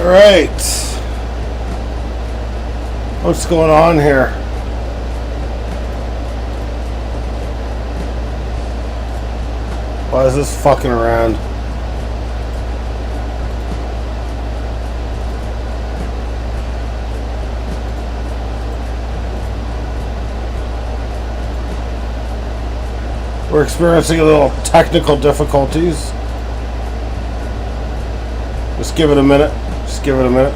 Alright. What's going on here? Why is this fucking around? We're experiencing a little technical difficulties. Just give it a minute. Just give it a minute.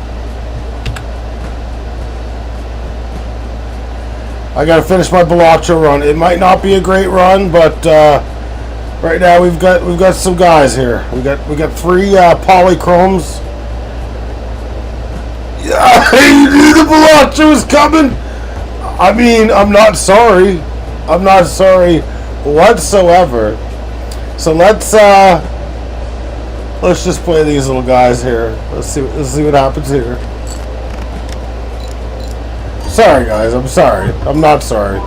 I gotta finish my Bellaccio run. It might not be a great run, but right now we've got some guys here. We got 3 polychromes. Yeah, you knew the Bellaccio was coming. I mean, I'm not sorry. I'm not sorry whatsoever. So let's just play these little guys here. Let's see what happens here. Sorry guys, I'm sorry. I'm not sorry.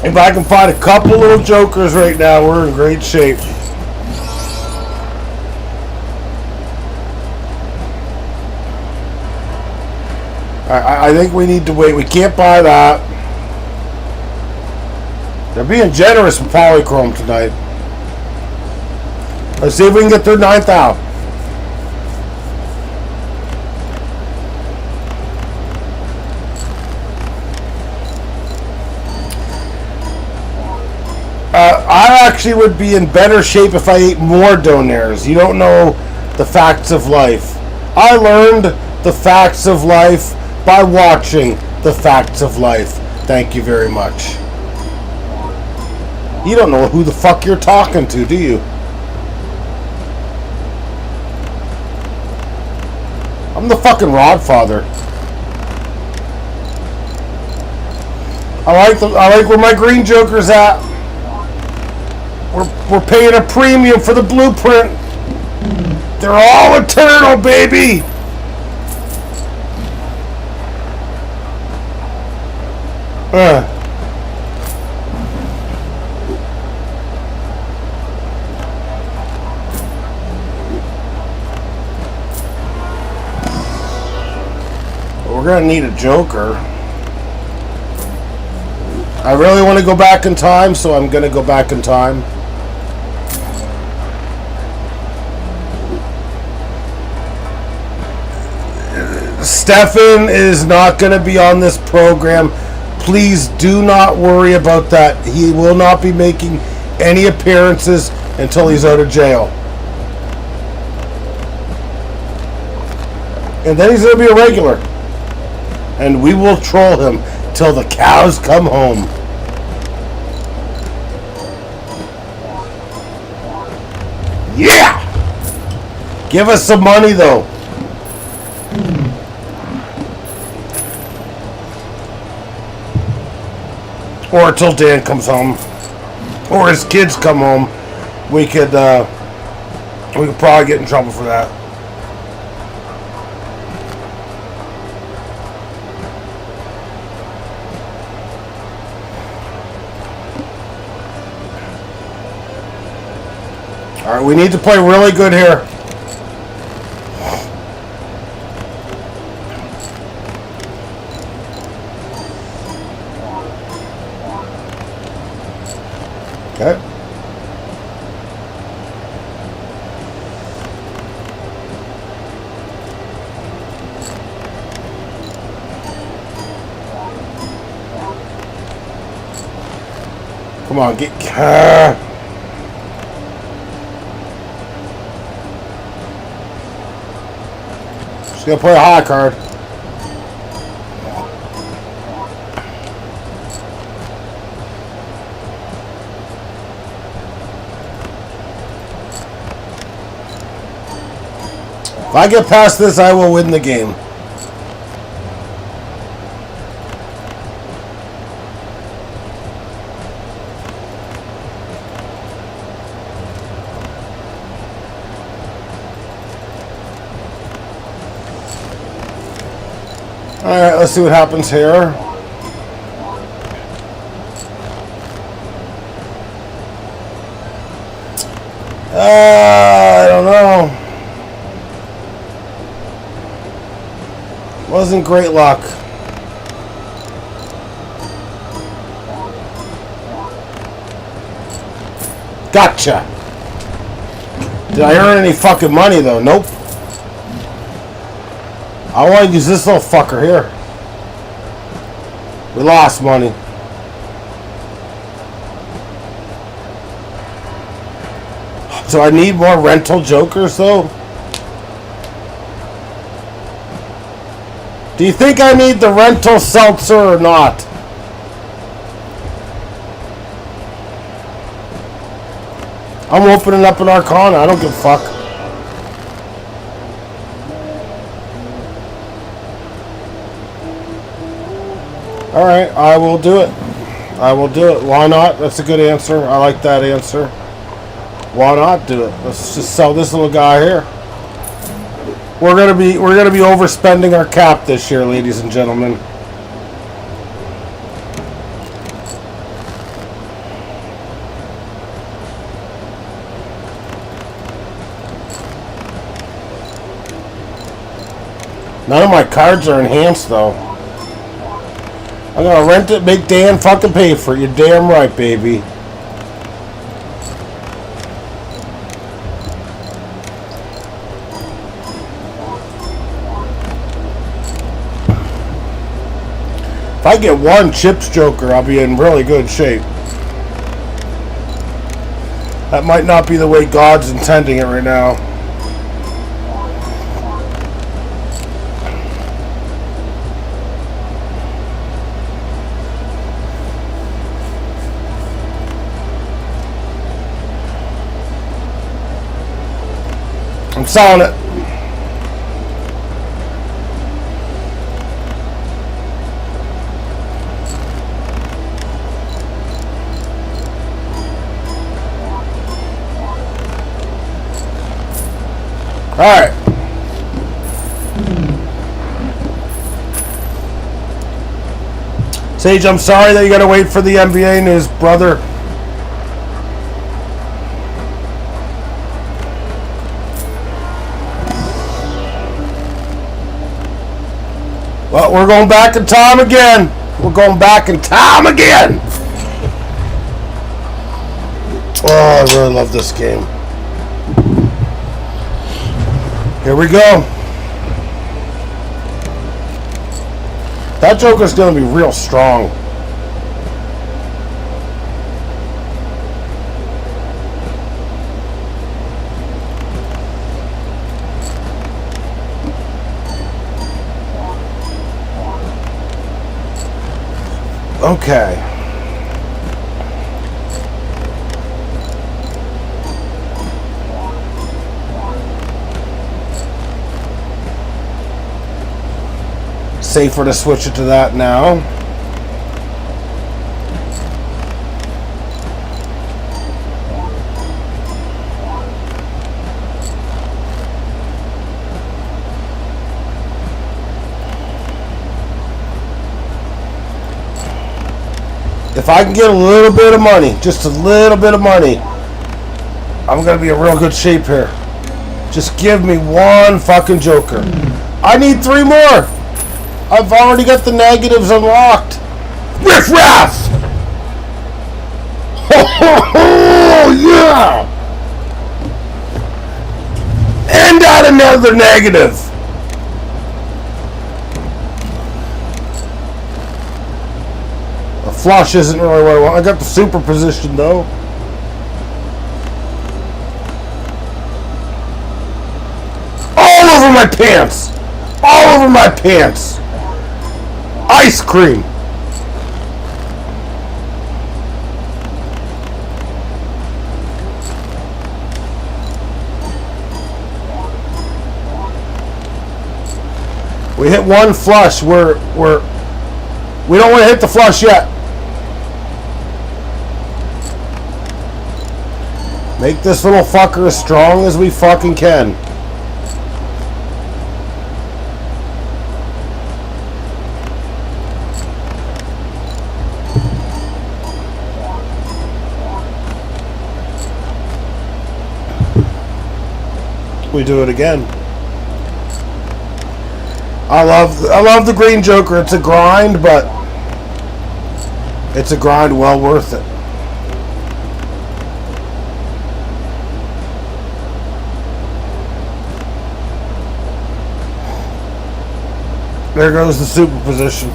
If I can find a couple little jokers right now, we're in great shape. I think we need to wait. We can't buy that. They're being generous with Polychrome tonight. Let's see if we can get through 9,000. I actually would be in better shape if I ate more donaires. You don't know the facts of life. I learned the facts of life by watching the facts of life. Thank you very much. You don't know who the fuck you're talking to, do you? I'm the fucking Rodfather. I like where my green joker's at. We're paying a premium for the blueprint. They're all eternal, baby. We're gonna need a joker. I really want to go back in time, so I'm gonna go back in time. Stefan is not going to be on this program. Please do not worry about that. He will not be making any appearances until he's out of jail. And then he's going to be a regular. And we will troll him till the cows come home. Yeah! Give us some money, though. Or until Dan comes home, or his kids come home, we could probably get in trouble for that. All right, we need to play really good here. Okay. Come on, get. Just gonna play a high card. If I get past this, I will win the game. Alright, let's see what happens here. I don't know. Wasn't great luck. Gotcha. Did I earn any fucking money though? Nope. I want to use this little fucker here. We lost money. So I need more rental jokers though? Do you think I need the rental seltzer or not? I'm opening up an Arcana. I don't give a fuck. Alright, I will do it. I will do it. Why not? That's a good answer. I like that answer. Why not do it? Let's just sell this little guy here. We're gonna be overspending our cap this year, ladies and gentlemen. None of my cards are enhanced though. I'm gonna rent it, make Dan fucking pay for it. You're damn right, baby. If I get one Chips Joker, I'll be in really good shape. That might not be the way God's intending it right now. I'm selling it. All right. Sage, I'm sorry that you gotta wait for the NBA news, brother. Well, we're going back in time again. We're going back in time again. Oh, I really love this game. Here we go. That Joker's going to be real strong. Okay. Safer to switch it to that now. If I can get a little bit of money, just a little bit of money, I'm going to be in real good shape here. Just give me one fucking Joker. I need 3 more. I've already got the negatives unlocked. Riff Raff! Ho ho ho! Yeah! And out another negative. The flush isn't really what I want. I got the superposition though. All over my pants! All over my pants! Ice cream. We hit one flush. We don't want to hit the flush yet. Make this little fucker as strong as we fucking can. we do it again. I love the Green Joker. It's a grind, but it's a grind well worth it. There goes the superposition.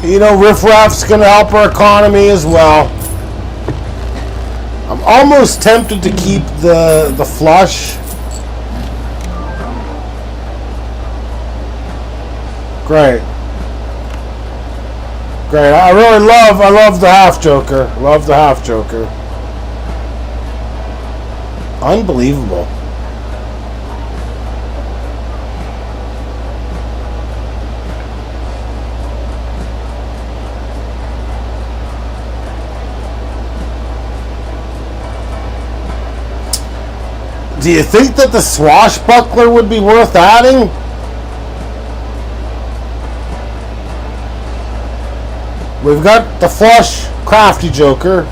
You know, riffraff's going to help our economy as well. I'm almost tempted to keep the flush. Great. Great. I love the half joker. Love the half joker. Unbelievable. Do you think that the swashbuckler would be worth adding? We've got the flush crafty joker.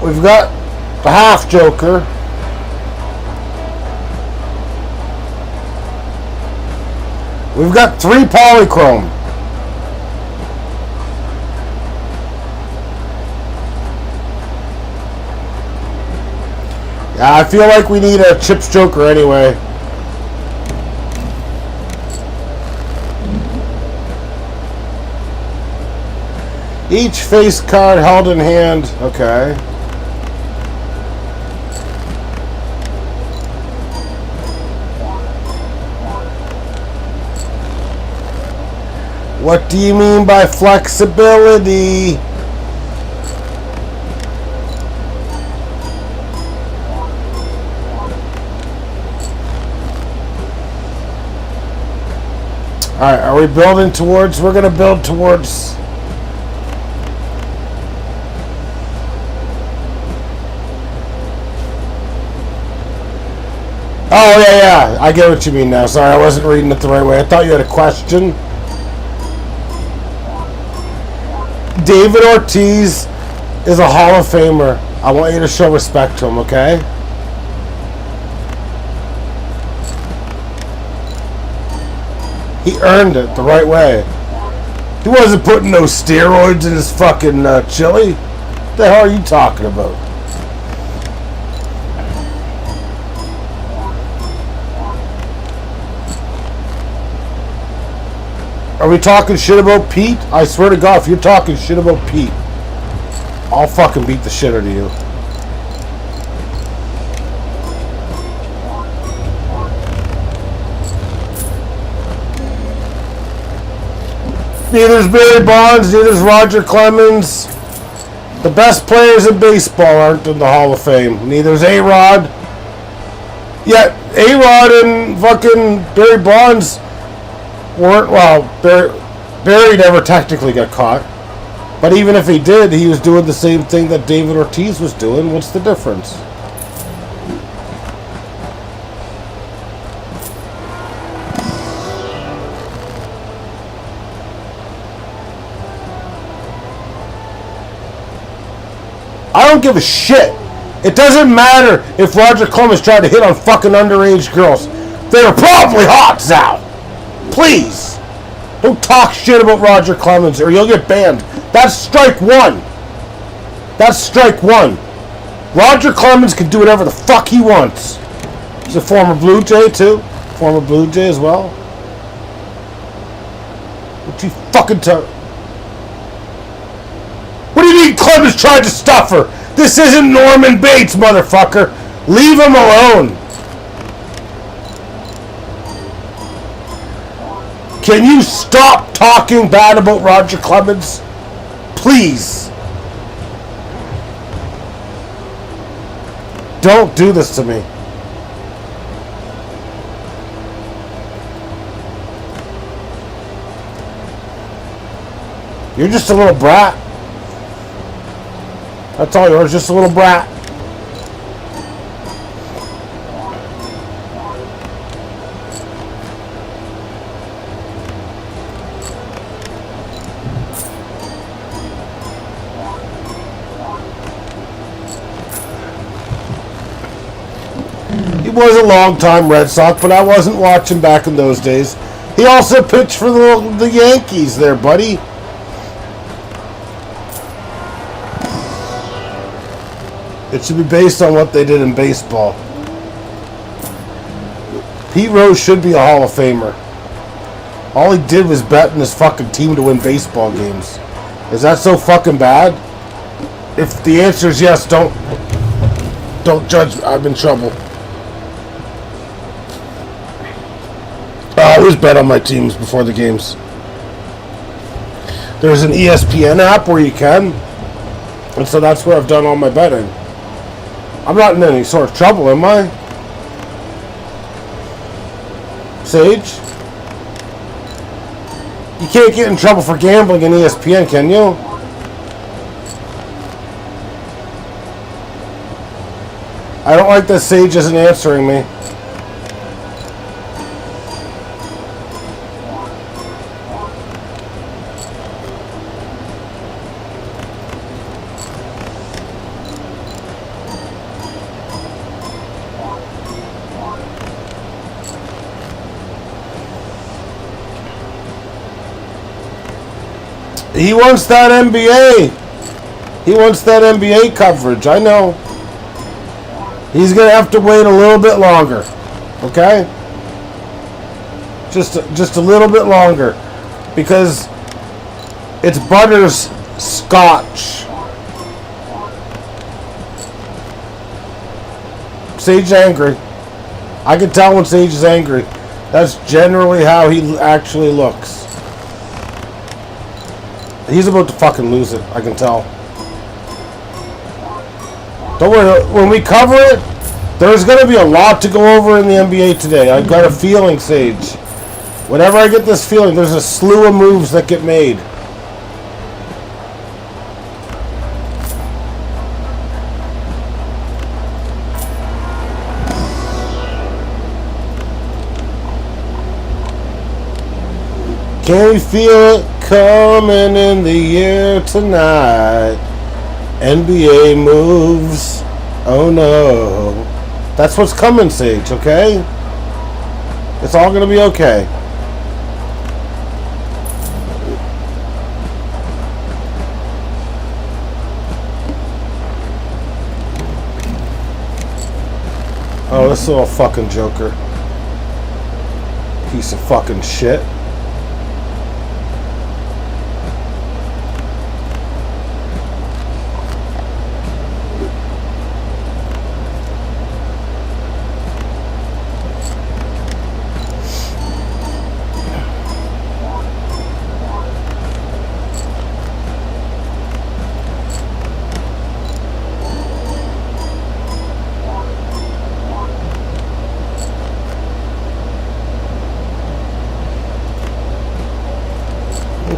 We've got the half joker. We've got 3 polychrome. Yeah, I feel like we need a Chips Joker anyway. Each face card held in hand. Okay. What do you mean by flexibility? Alright, are we building towards? We're going to build towards... Oh, yeah. I get what you mean now. Sorry, I wasn't reading it the right way. I thought you had a question. David Ortiz is a Hall of Famer. I want you to show respect to him, okay? He earned it the right way. He wasn't putting no steroids in his fucking chili. What the hell are you talking about? Are we talking shit about Pete? I swear to God, if you're talking shit about Pete, I'll fucking beat the shit out of you. Neither's Barry Bonds, neither's Roger Clemens. The best players in baseball aren't in the Hall of Fame. Neither's A-Rod. Yet A-Rod and fucking Barry Bonds weren't, well, Barry never technically got caught. But even if he did, he was doing the same thing that David Ortiz was doing. What's the difference? I don't give a shit. It doesn't matter if Roger Clemens tried to hit on fucking underage girls. They were probably hot, Sal. Please. Don't talk shit about Roger Clemens or you'll get banned. That's strike one. That's strike one. Roger Clemens can do whatever the fuck he wants. He's a former Blue Jay, too. Former Blue Jay as well. What you fucking tell? What do you mean Clemens tried to stuff her? This isn't Norman Bates, motherfucker. Leave him alone. Can you stop talking bad about Roger Clemens? Please. Don't do this to me. You're just a little brat. That's all you're, just a little brat. was a long-time Red Sox, but I wasn't watching back in those days. He also pitched for the Yankees there, buddy. It should be based on what they did in baseball. Pete Rose should be a Hall of Famer. All he did was bet on his fucking team to win baseball games. Is that so fucking bad? If the answer is yes, don't judge me. I'm in trouble. I always bet on my teams before the games. There's an ESPN app where you can. And so that's where I've done all my betting. I'm not in any sort of trouble, am I? Sage? You can't get in trouble for gambling in ESPN, can you? I don't like that Sage isn't answering me. He wants that NBA. He wants that NBA coverage. I know. He's going to have to wait a little bit longer. Okay? Just a little bit longer. Because it's Butters Scotch. Sage is angry. I can tell when Sage is angry. That's generally how he actually looks. He's about to fucking lose it. I can tell. Don't worry. When we cover it, there's going to be a lot to go over in the NBA today. I've got a feeling, Sage. Whenever I get this feeling, there's a slew of moves that get made. Can you feel it coming in the air tonight? NBA moves. Oh no. That's what's coming, Sage, okay? It's all gonna be okay. Oh, this little fucking joker. Piece of fucking shit.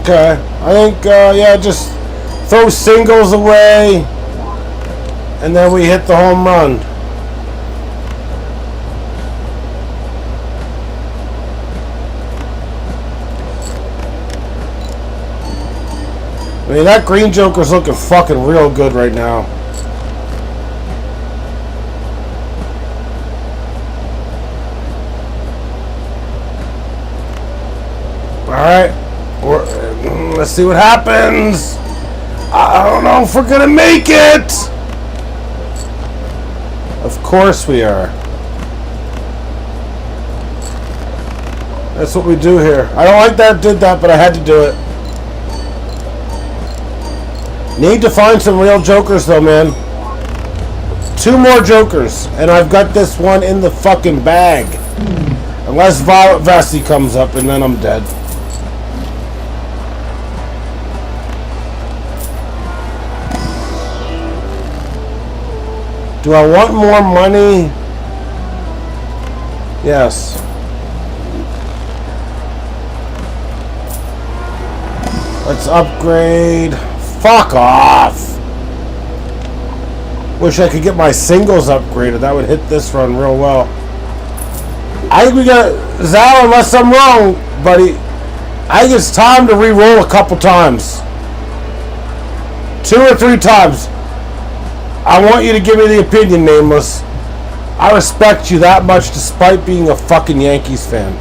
Okay, I think, yeah, just throw singles away, and then we hit the home run. I mean, that green joker's looking fucking real good right now. Alright. Let's see what happens. I don't know if we're gonna make it. Of course we are. That's what we do here. I don't like that it did that, but I had to do it. Need to find some real jokers though, man. 2 more jokers, and I've got this one in the fucking bag. Unless Violet Vesey comes up, and then I'm dead. Do I want more money? Yes. Let's upgrade. Fuck off. Wish I could get my singles upgraded. That would hit this run real well. I think we got Zal, unless I'm wrong, buddy. I think it's time to re-roll a couple times. 2 or 3 times. I want you to give me the opinion, Nameless. I respect you that much despite being a fucking Yankees fan.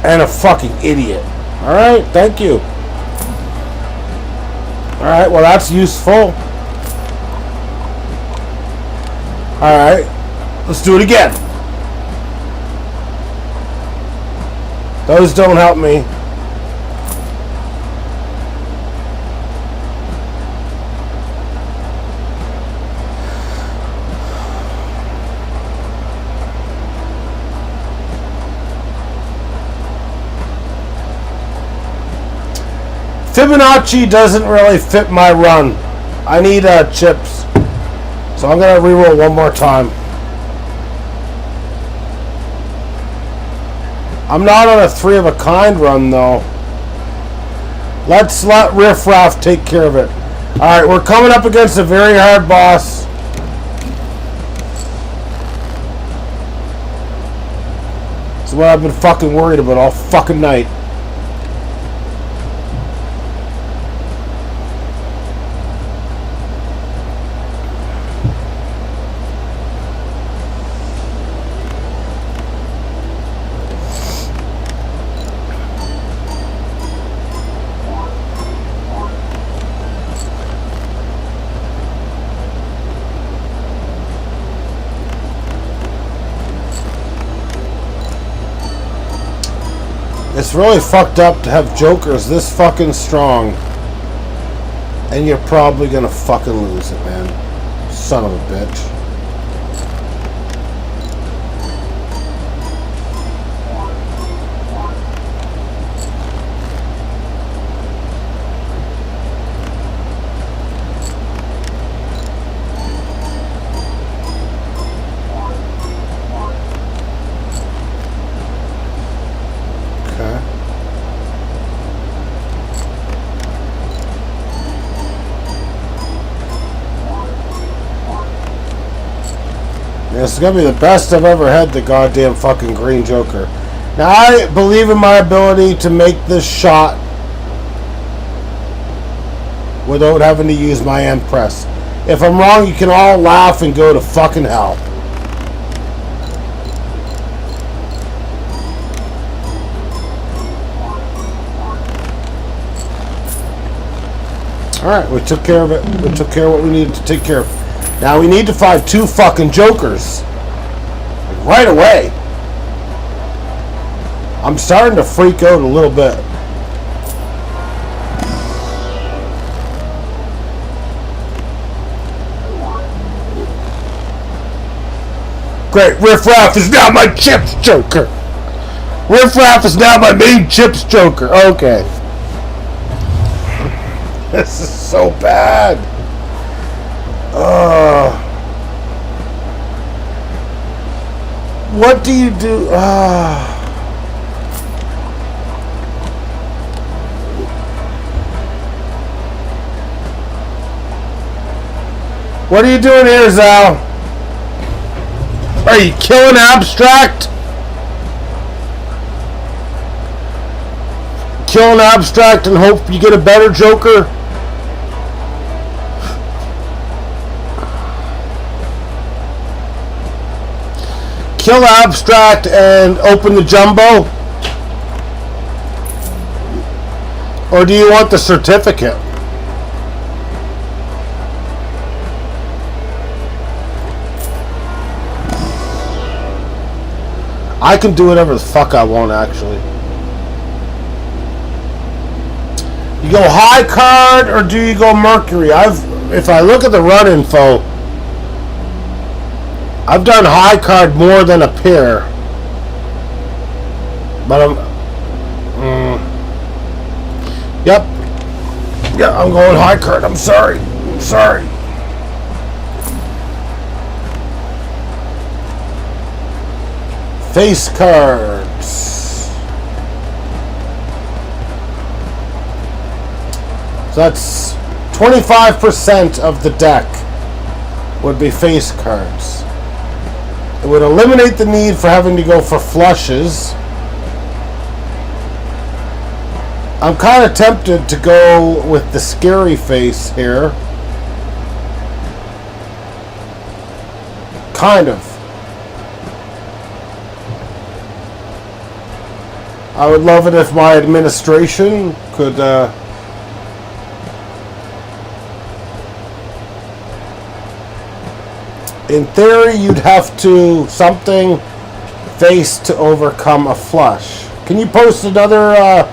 And a fucking idiot. Alright, thank you. Alright, well that's useful. Alright, let's do it again. Those don't help me. Fibonacci doesn't really fit my run. I need chips. So I'm going to reroll one more time. I'm not on a 3 of a kind run though. Let's let Riff Raff take care of it. Alright, we're coming up against a very hard boss. This is what I've been fucking worried about all fucking night. It's really fucked up to have jokers this fucking strong. And you're probably gonna fucking lose it, man. Son of a bitch. This is going to be the best I've ever had, the goddamn fucking green joker. Now, I believe in my ability to make this shot without having to use my end press. If I'm wrong, you can all laugh and go to fucking hell. Alright, we took care of it. We took care of what we needed to take care of. Now we need to find 2 fucking jokers. Like right away. I'm starting to freak out a little bit. Great, Riff Raff is now my chips joker. Riff Raff is now my main chips joker. Okay. This is so bad. What do you do? What are you doing here, Zal? Are you killing Abstract? Killing Abstract and hope you get a better Joker? Kill Abstract and open the jumbo? Or do you want the certificate? I can do whatever the fuck I want, actually. You go high card or do you go Mercury? If I look at the run info, I've done high card more than a pair. But yep. Yeah, I'm going high card. I'm sorry. Face cards. So that's 25% of the deck would be face cards. It would eliminate the need for having to go for flushes. I'm kind of tempted to go with the scary face here. Kind of. I would love it if my administration could in theory, you'd have to something face to overcome a flush. Can you post another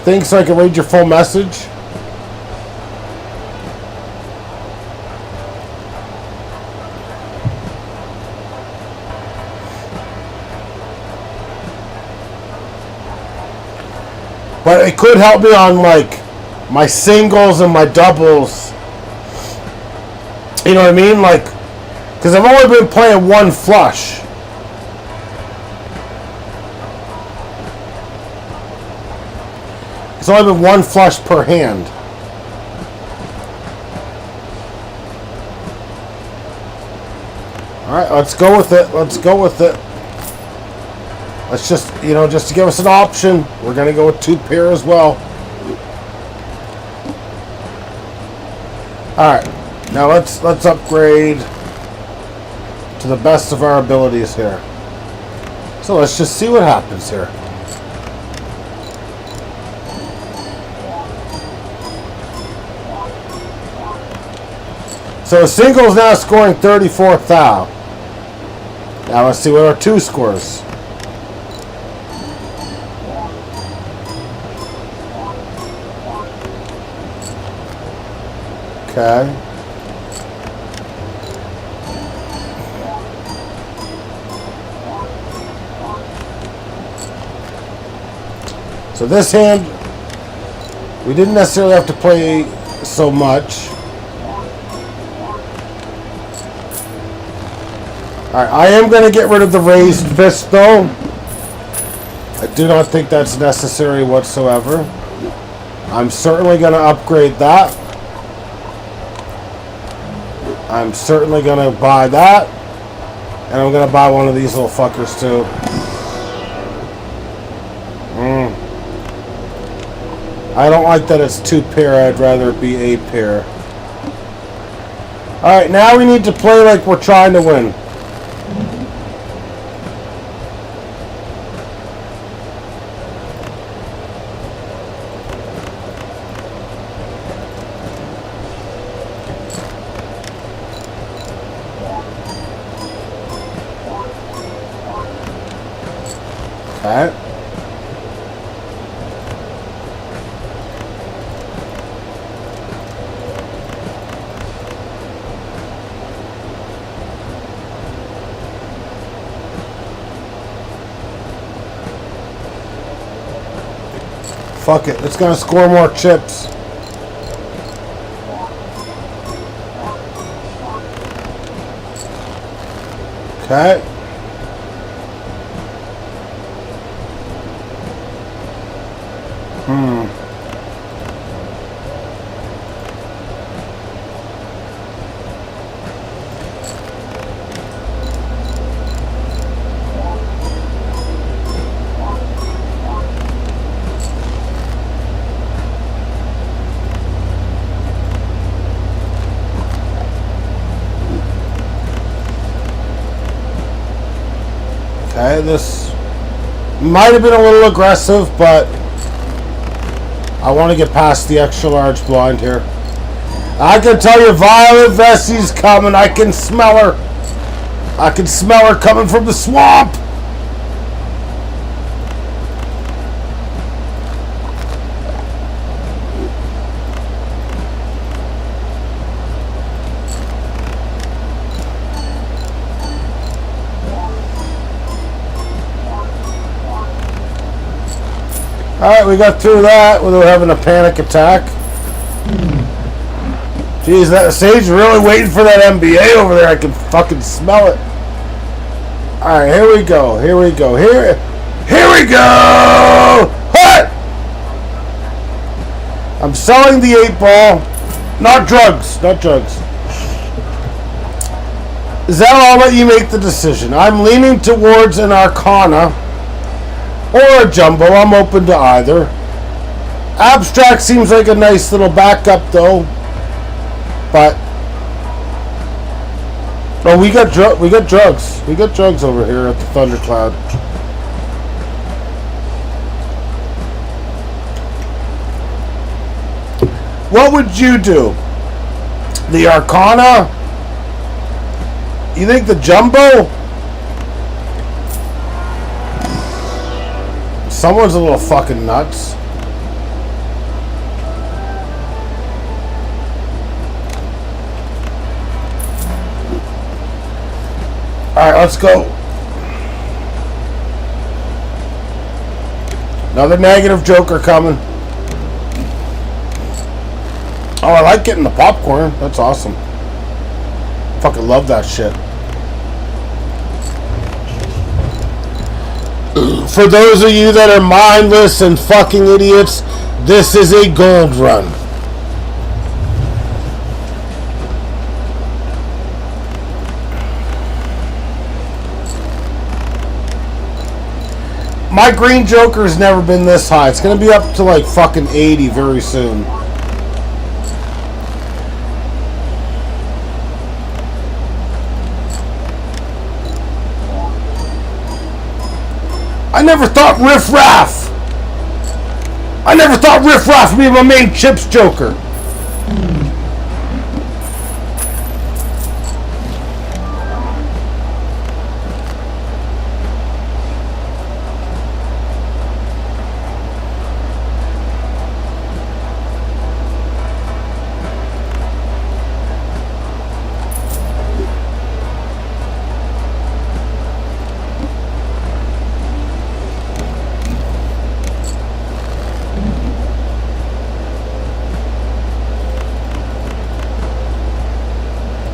thing so I can read your full message? But it could help me on like my singles and my doubles. You know what I mean? Like, because I've only been playing one flush. It's only been one flush per hand. Alright, let's go with it. Let's go with it. Let's just, just to give us an option, we're going to go with 2 pair as well. Alright, now let's upgrade to the best of our abilities here. So let's just see what happens here. So singles now scoring 34,000. Now let's see what our 2 scores. Okay. So this hand, we didn't necessarily have to play so much. Alright, I am going to get rid of the raised fist though. I do not think that's necessary whatsoever. I'm certainly going to upgrade that. I'm certainly going to buy that. And I'm going to buy one of these little fuckers too. I don't like that it's 2 pair. I'd rather it be 8 pair. Alright, now we need to play like we're trying to win. Okay. Fuck it, it's gonna score more chips. Okay. Okay, this might have been a little aggressive, but I want to get past the extra large blind here. I can tell you Violet Vessie's coming. I can smell her. I can smell her coming from the swamp. Alright, we got through that without having a panic attack. Jeez, that Sage really waiting for that MBA over there. I can fucking smell it. Alright, here we go. Here we go. Here we go! Hut! I'm selling the 8-ball. Not drugs. Not drugs. Zell, I'll let you make the decision. I'm leaning towards an Arcana or a Jumbo. I'm open to either. Abstract seems like a nice little backup though. But oh, we got drugs. We got drugs over here at the Thundercloud. What would you do? The Arcana? You think the Jumbo? Someone's a little fucking nuts. Alright, let's go. Another negative Joker coming. Oh, I like getting the popcorn. That's awesome. Fucking love that shit. For those of you that are mindless and fucking idiots, this is a gold run. My green Joker's never been this high. It's gonna be up to like fucking 80 very soon. I never thought Riff Raff. I never thought Riff Raff would be my main Chips Joker.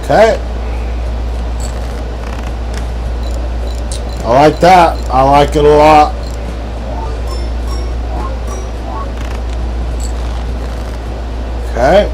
Okay. I like that. I like it a lot. Okay.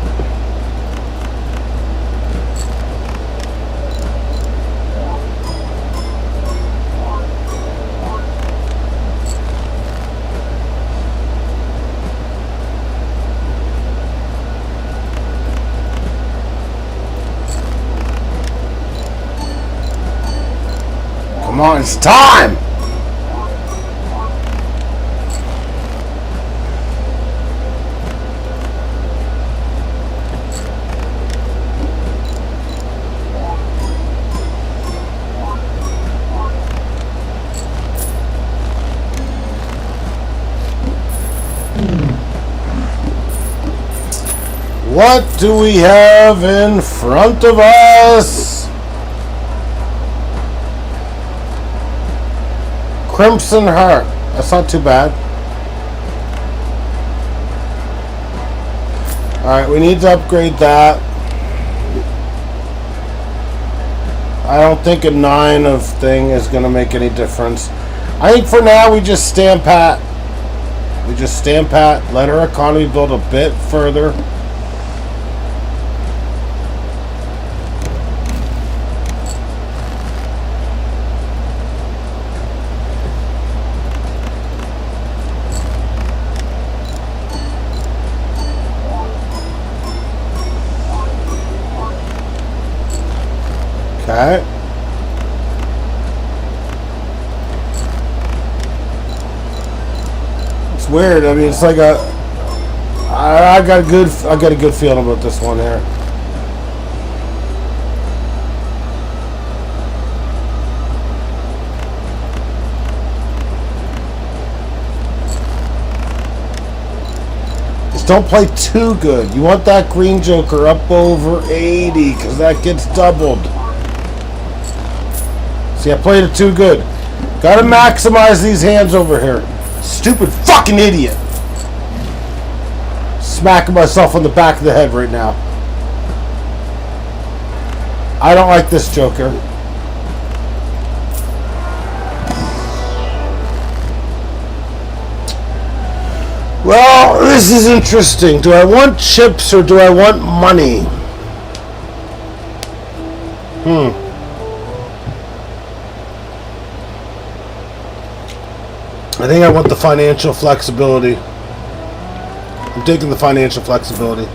Come on, it's time! What do we have in front of us? Crimson Heart. That's not too bad. Alright, we need to upgrade that. I don't think a 9 of thing is going to make any difference. I think for now we just stand pat. We just stand pat. Let our economy build a bit further. Okay. It's weird. I mean, it's like I got a good feeling about this one here. Just don't play too good. You want that green Joker up over 80 because that gets doubled. See, I played it too good. Gotta maximize these hands over here. Stupid fucking idiot. Smacking myself on the back of the head right now. I don't like this Joker. Well, this is interesting. Do I want chips or do I want money? I think I want the financial flexibility. I'm taking the financial flexibility.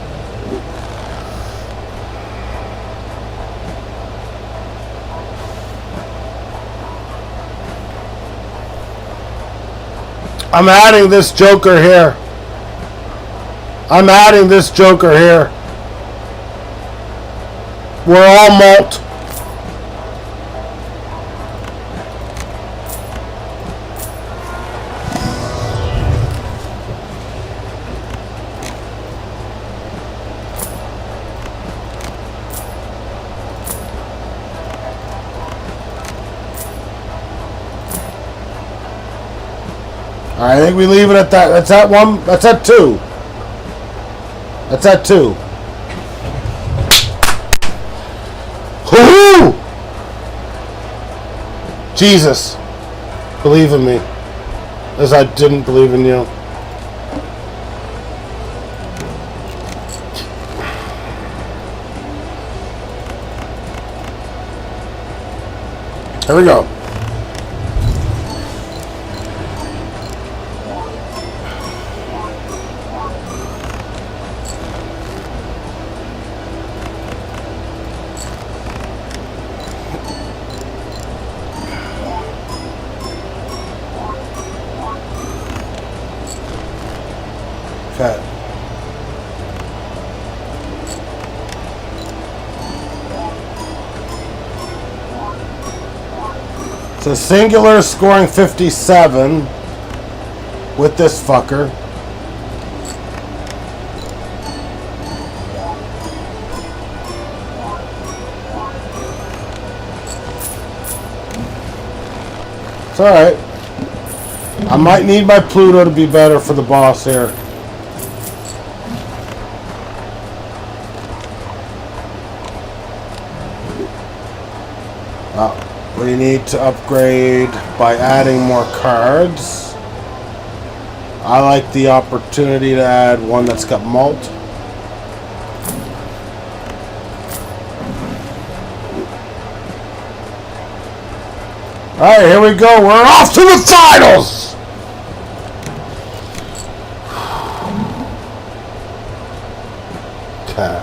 I'm adding this Joker here. I'm adding this joker here. We're all malt. I think we leave it at that. That's at one. That's at two. That's at two. Whoo! Jesus, believe in me, as I didn't believe in you. Here we go. Okay. So singular scoring 57 with this fucker. It's alright. I might need my Pluto to be better for the boss here. We need to upgrade by adding more cards. I like the opportunity to add one that's got malt. Alright, here we go. We're off to the finals! Okay.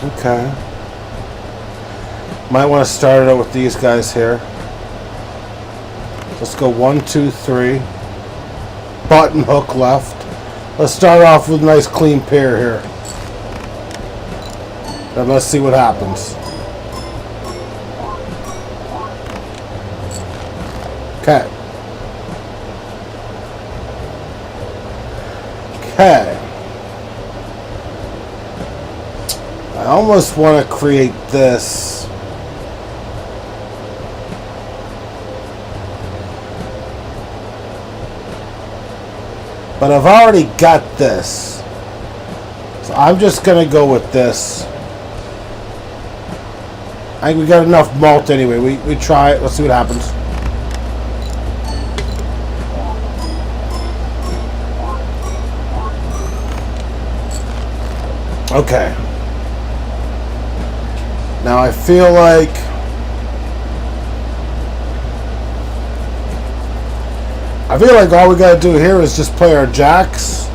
Okay. Might want to start it out with these guys here. Let's go 1, 2, 3. Button hook left. Let's start off with a nice clean pair here. And let's see what happens. Okay. Okay. I almost want to create this. But I've already got this. So I'm just going to go with this. I think we got enough malt anyway. We try it. Let's see what happens. Okay. Now I feel like all we gotta do here is just play our jacks.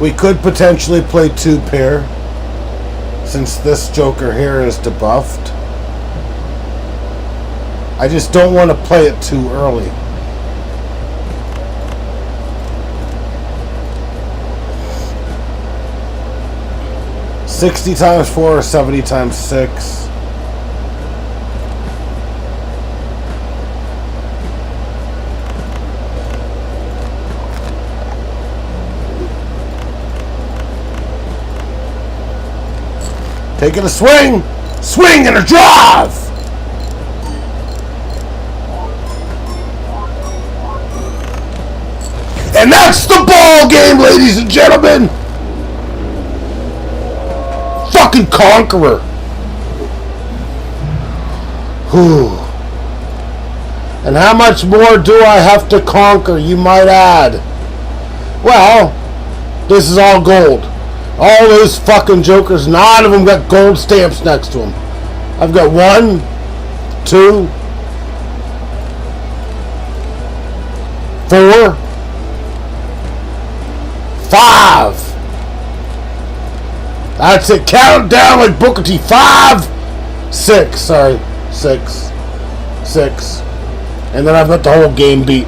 We could potentially play 2 pair since this joker here is debuffed. I just don't want to play it too early. $60 times 4 or 70 times 6. Taking a swing! Swing and a drive! And that's the ball game, ladies and gentlemen! Fucking conqueror! Whew. And how much more do I have to conquer, you might add? Well, this is all gold. All those fucking jokers, none of them got gold stamps next to them. I've got 1, 2, 4, 5. That's it. Count down like Booker T. 5, 6. Sorry. 6. And then I've got the whole game beat.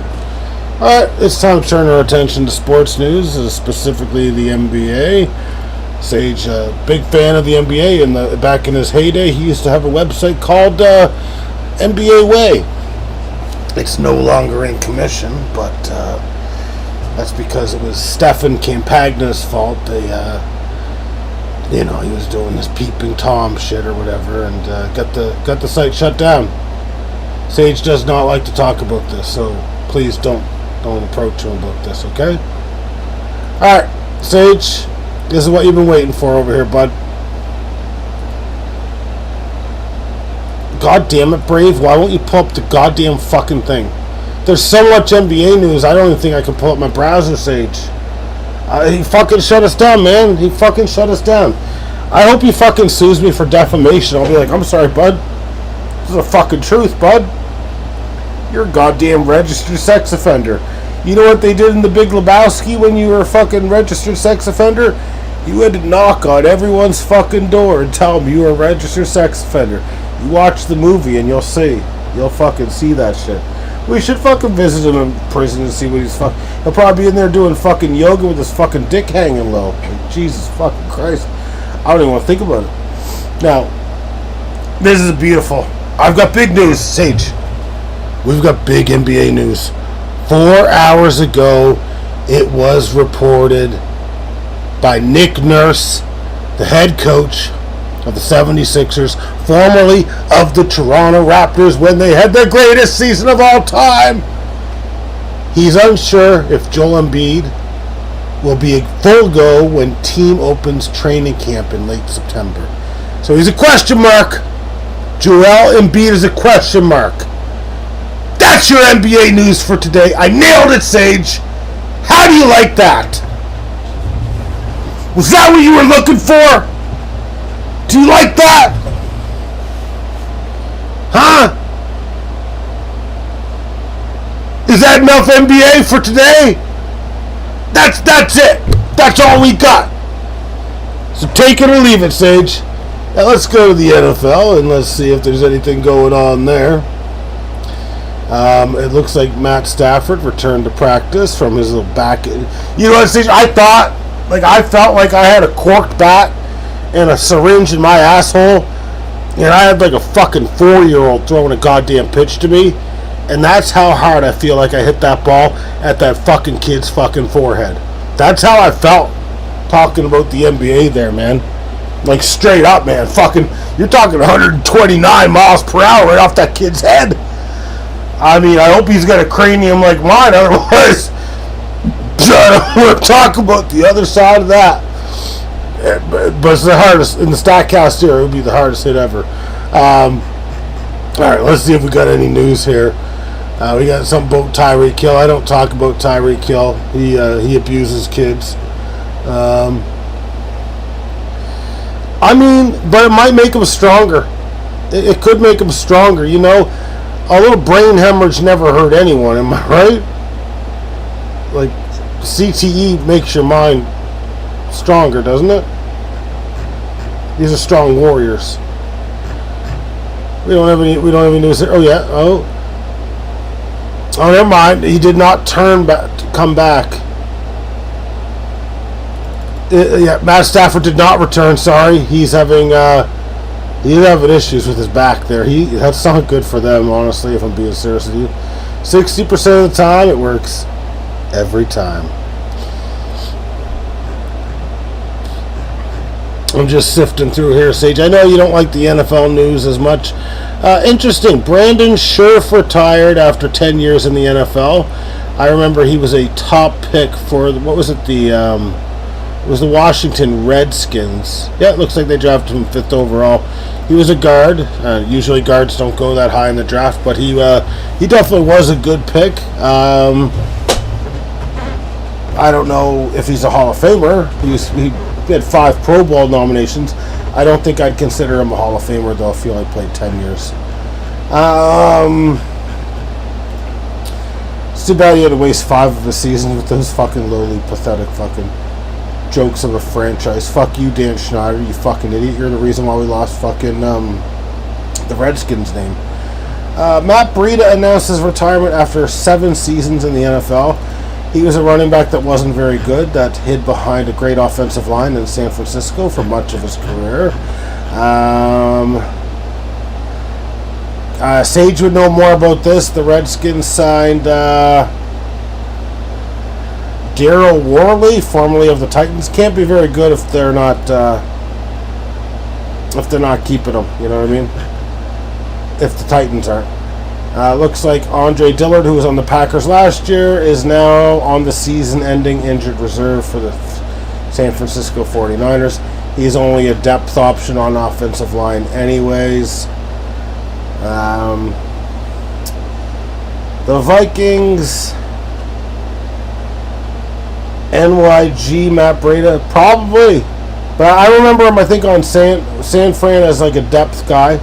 Alright, it's time to turn our attention to sports news, specifically the NBA. Sage, big fan of the NBA. Back in his heyday, he used to have a website called NBA Way. It's no longer in commission, but that's because it was Stephen Campagna's fault. They, he was doing this peeping Tom shit or whatever, and got the site shut down. Sage does not like to talk about this, so please don't approach him about this, okay? Alright, Sage, this is what you've been waiting for over here, bud. God damn it, Brave, why won't you pull up the goddamn fucking thing? There's so much NBA news, I don't even think I can pull up my browser, Sage. He fucking shut us down, man. He fucking shut us down. I hope he fucking sues me for defamation. I'll be like, I'm sorry, bud. This is the fucking truth, bud. You're a goddamn registered sex offender. You know what they did in The Big Lebowski when you were a fucking registered sex offender? You had to knock on everyone's fucking door and tell them you were a registered sex offender. You watch the movie and you'll see. You'll fucking see that shit. We should fucking visit him in prison and see what he's fucking... He'll probably be in there doing fucking yoga with his fucking dick hanging low. Like, Jesus fucking Christ. I don't even want to think about it. Now, this is beautiful. I've got big news, Sage. We've got big NBA news. 4 hours ago, it was reported by Nick Nurse, the head coach of the 76ers, formerly of the Toronto Raptors when they had their greatest season of all time. He's unsure if Joel Embiid will be a full go when team opens training camp in late September. So he's a question mark. Joel Embiid is a question mark. That's your NBA news for today. I nailed it, Sage. How do you like that? Was that what you were looking for? Do you like that? Huh? Is that enough NBA for today? That's it. That's all we got. So take it or leave it, Sage. Now let's go to the NFL and let's see if there's anything going on there. It looks like Matt Stafford returned to practice from his little back. You know what, Sage? I felt like I had a corked bat and a syringe in my asshole, and I had like a fucking 4-year-old throwing a goddamn pitch to me, and that's how hard I feel like I hit that ball at that fucking kid's fucking forehead. That's how I felt talking about the NBA there, man. Like straight up, man. Fucking, you're talking 129 miles per hour right off that kid's head. I mean, I hope he's got a cranium like mine, otherwise I don't want to talk about the other side of that. But it's the hardest in the StatCast here. It would be the hardest hit ever. All right, let's see if we got any news here. We got something about Tyreek Hill. I don't talk about Tyreek Hill. He abuses kids. I mean, but it might make him stronger. It could make him stronger. You know, a little brain hemorrhage never hurt anyone. Am I right? Like CTE makes your mind stronger, doesn't it? These are strong warriors. We don't have any news here. Oh yeah. Oh, never mind. He did not come back. Yeah, Matt Stafford did not return. Sorry, he's having issues with his back there. That's not good for them, honestly. If I'm being serious with you, 60% of the time it works. Every time. I'm just sifting through here, Sage. I know you don't like the NFL news as much. Interesting. Brandon Scherzer retired after 10 years in the NFL. I remember he was a top pick for, what was it, it was the Washington Redskins. Yeah, it looks like they drafted him 5th overall. He was a guard. Usually guards don't go that high in the draft, but he definitely was a good pick. I don't know if he's a Hall of Famer. He had 5 Pro Bowl nominations. I don't think I'd consider him a Hall of Famer, though. I feel like played 10 years. It's too bad he had to waste 5 of his season with those fucking lowly, pathetic fucking jokes of a franchise. Fuck you, Dan Schneider, you fucking idiot. You're the reason why we lost fucking the Redskins name. Matt Breida announced his retirement after 7 seasons in the NFL. He was a running back that wasn't very good, that hid behind a great offensive line in San Francisco for much of his career. Sage would know more about this. The Redskins signed Daryl Worley, formerly of the Titans. Can't be very good if they're not keeping him. You know what I mean? If the Titans aren't. Looks like Andre Dillard, who was on the Packers last year, is now on the season-ending injured reserve for the San Francisco 49ers. He's only a depth option on offensive line anyways. The Vikings, NYG, Matt Breida, probably. But I remember him, I think, on San Fran as like a depth guy.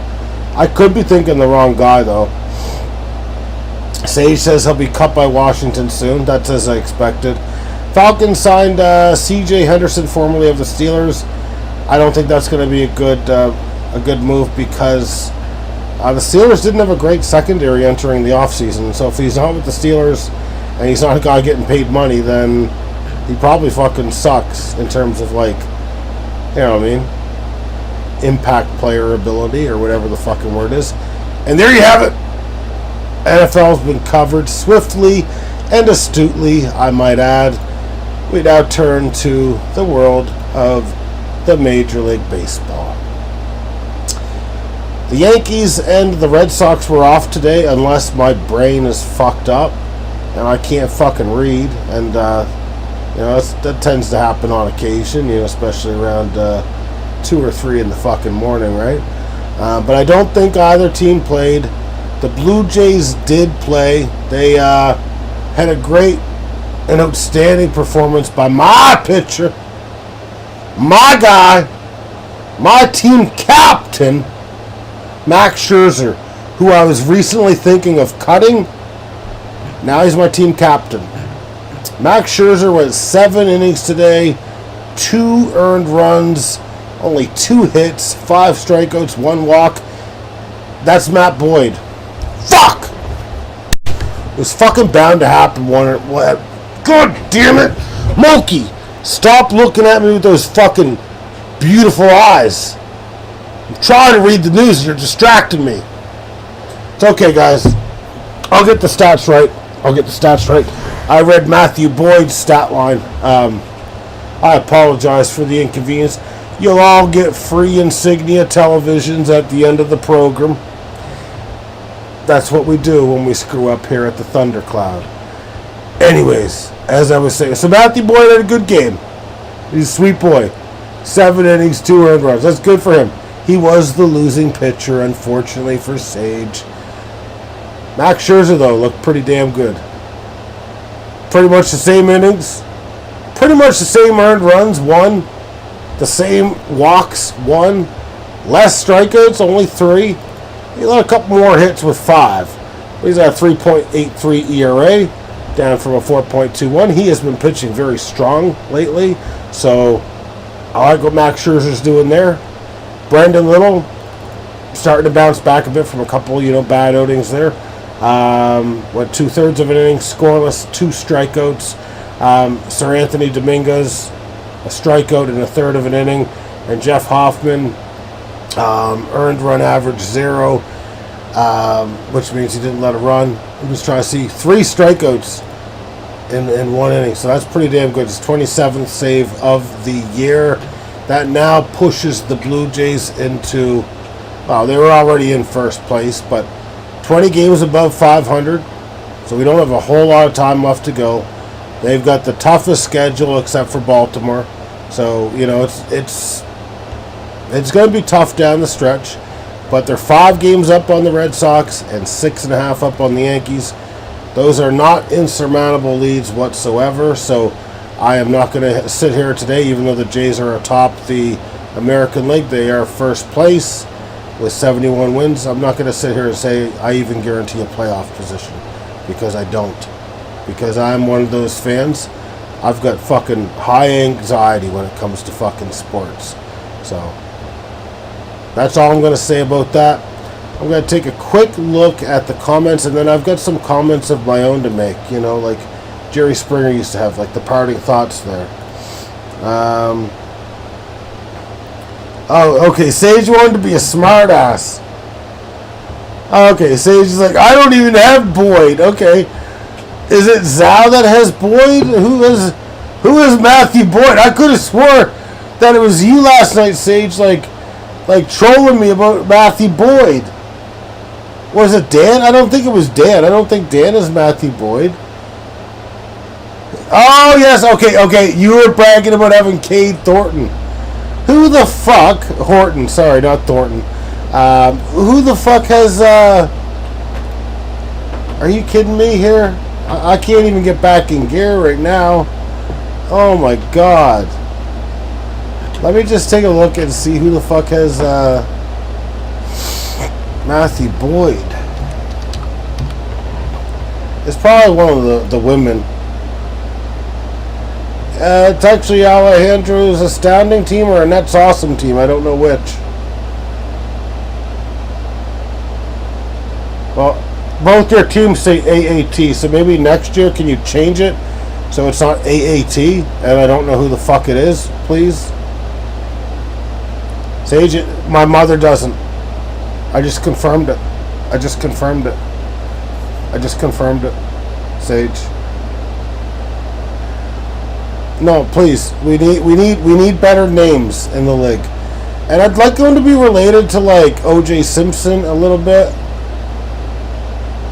I could be thinking the wrong guy, though. Sage says he'll be cut by Washington soon. That's as I expected. Falcons signed C.J. Henderson, formerly of the Steelers. I don't think that's going to be a good move because the Steelers didn't have a great secondary entering the offseason. So if he's not with the Steelers and he's not a guy getting paid money, then he probably fucking sucks in terms of, like, you know what I mean, impact player ability or whatever the fucking word is. And there you have it. NFL's been covered swiftly and astutely, I might add. We now turn to the world of the Major League Baseball. The Yankees and the Red Sox were off today, unless my brain is fucked up and I can't fucking read. And that tends to happen on occasion, especially around 2 or 3 in the fucking morning, right? But I don't think either team played. The Blue Jays did play. They had a great and outstanding performance by my pitcher, my guy, my team captain, Max Scherzer, who I was recently thinking of cutting. Now he's my team captain. Max Scherzer went 7 innings today, 2 earned runs, only 2 hits, 5 strikeouts, 1 walk. That's Matt Boyd. Fuck! It was fucking bound to happen. God damn it! Monkey! Stop looking at me with those fucking beautiful eyes. I'm trying to read the news and you're distracting me. It's okay, guys. I'll get the stats right. I read Matthew Boyd's stat line. I apologize for the inconvenience. You'll all get free Insignia televisions at the end of the program. That's what we do when we screw up here at the Thundercloud. Anyways, as I was saying, so Matthew Boyd had a good game. He's a sweet boy. 7 innings, 2 earned runs. That's good for him. He was the losing pitcher, unfortunately, for Sage. Max Scherzer, though, looked pretty damn good. Pretty much the same innings. Pretty much the same earned runs, 1. The same walks, 1. Less strikeouts, only 3. He let a couple more hits with 5. He's at a 3.83 ERA, down from a 4.21. He has been pitching very strong lately, so I like what Max Scherzer's doing there. Brendan Little starting to bounce back a bit from a couple, bad outings there. Went 2/3 of an inning, scoreless, 2 strikeouts. Sir Anthony Dominguez, a strikeout in 1/3 of an inning, and Jeff Hoffman, earned run average 0, which means he didn't let a run. I'm just trying to see 3 strikeouts in 1 inning, so that's pretty damn good. It's 27th save of the year. That now pushes the Blue Jays into, they were already in first place, but 20 games above 500, so we don't have a whole lot of time left to go. They've got the toughest schedule except for Baltimore, so it's going to be tough down the stretch, but they're 5 games up on the Red Sox and 6.5 up on the Yankees. Those are not insurmountable leads whatsoever, so I am not going to sit here today, even though the Jays are atop the American League. They are first place with 71 wins. I'm not going to sit here and say I even guarantee a playoff position, because I don't. Because I'm one of those fans I've got fucking high anxiety when it comes to fucking sports. So that's all I'm going to say about that. I'm going to take a quick look at the comments, and then I've got some comments of my own to make, you know, like Jerry Springer used to have, like the parting thoughts there. Oh, okay, Sage wanted to be a smart ass. Okay, Sage is like, I don't even have Boyd. Okay. Is it Zal that has Boyd? Who is Matthew Boyd? I could have swore that it was you last night, Sage, like trolling me about Matthew Boyd. Was it Dan? I don't think it was Dan. I don't think Dan is Matthew Boyd. Oh, yes. Okay. You were bragging about having Cade Thornton. Who the fuck? Horton. Sorry, not Thornton. Who the fuck has... Are you kidding me here? I can't even get back in gear right now. Oh, my God. Let me just take a look and see who the fuck has... Matthew Boyd. It's probably one of the women. It's actually Alejandro's Astounding team or Annette's Awesome team. I don't know which. Well, both your teams say AAT, so maybe next year can you change it so it's not AAT and I don't know who the fuck it is, please? Sage, my mother doesn't. I just confirmed it. Sage. No, please. We need better names in the league. And I'd like them to be related to like OJ Simpson a little bit,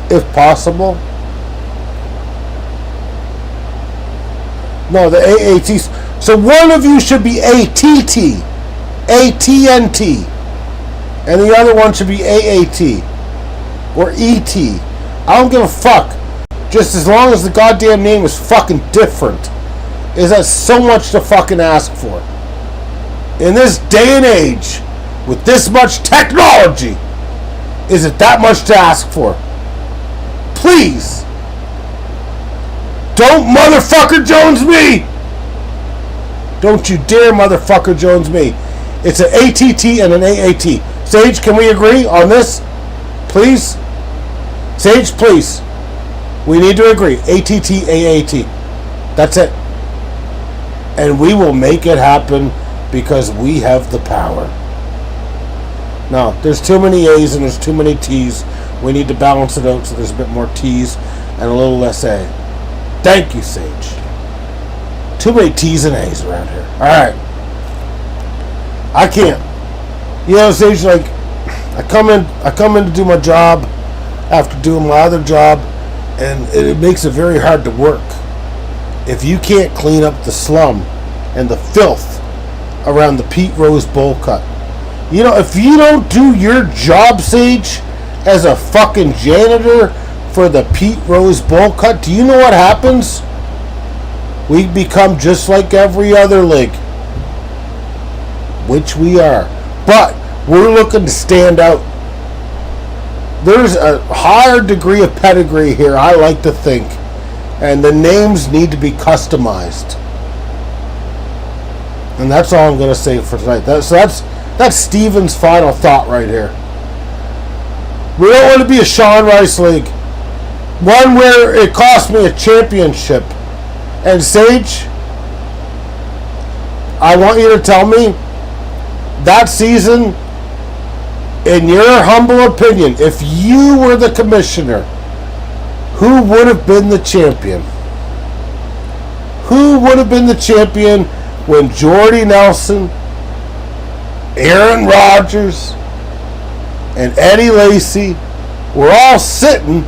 if possible. No, the AATs. So one of you should be ATT. ATNT. And the other one should be AAT. Or ET. I don't give a fuck. Just as long as the goddamn name is fucking different. Is that so much to fucking ask for? In this day and age, with this much technology, is it that much to ask for? Please. Don't motherfucker Jones me. Don't you dare motherfucker Jones me. It's an ATT and an AAT. Sage, can we agree on this? Please? Sage, please. We need to agree. ATT, AAT. That's it. And we will make it happen because we have the power. No, there's too many A's and there's too many T's. We need to balance it out so there's a bit more T's and a little less A. Thank you, Sage. Too many T's and A's around here. Alright. I can't. You know, Sage, like, I come in to do my job after doing my other job, and it makes it very hard to work if you can't clean up the slum and the filth around the Pete Rose bowl cut. You know, if you don't do your job, Sage, as a fucking janitor for the Pete Rose bowl cut, do you know what happens? We become just like every other league, which we are. But we're looking to stand out. There's a higher degree of pedigree here, I like to think. And the names need to be customized. And that's all I'm going to say for tonight. That's Steven's final thought right here. We don't want to be a Sean Rice league. One where it cost me a championship. And Sage, I want you to tell me that season, in your humble opinion, if you were the commissioner, who would have been the champion? Who would have been the champion when Jordy Nelson, Aaron Rodgers, and Eddie Lacy were all sitting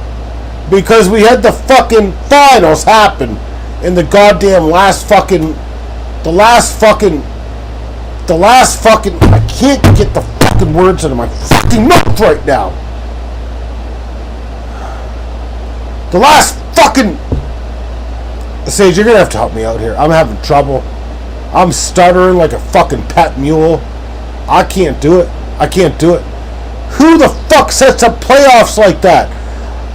because we had the fucking finals happen in the goddamn last fucking, I can't get the fucking words out of my fucking mouth right now. The last fucking... Sage, you're gonna have to help me out here. I'm having trouble. I'm stuttering like a fucking pet mule. I can't do it. Who the fuck sets up playoffs like that?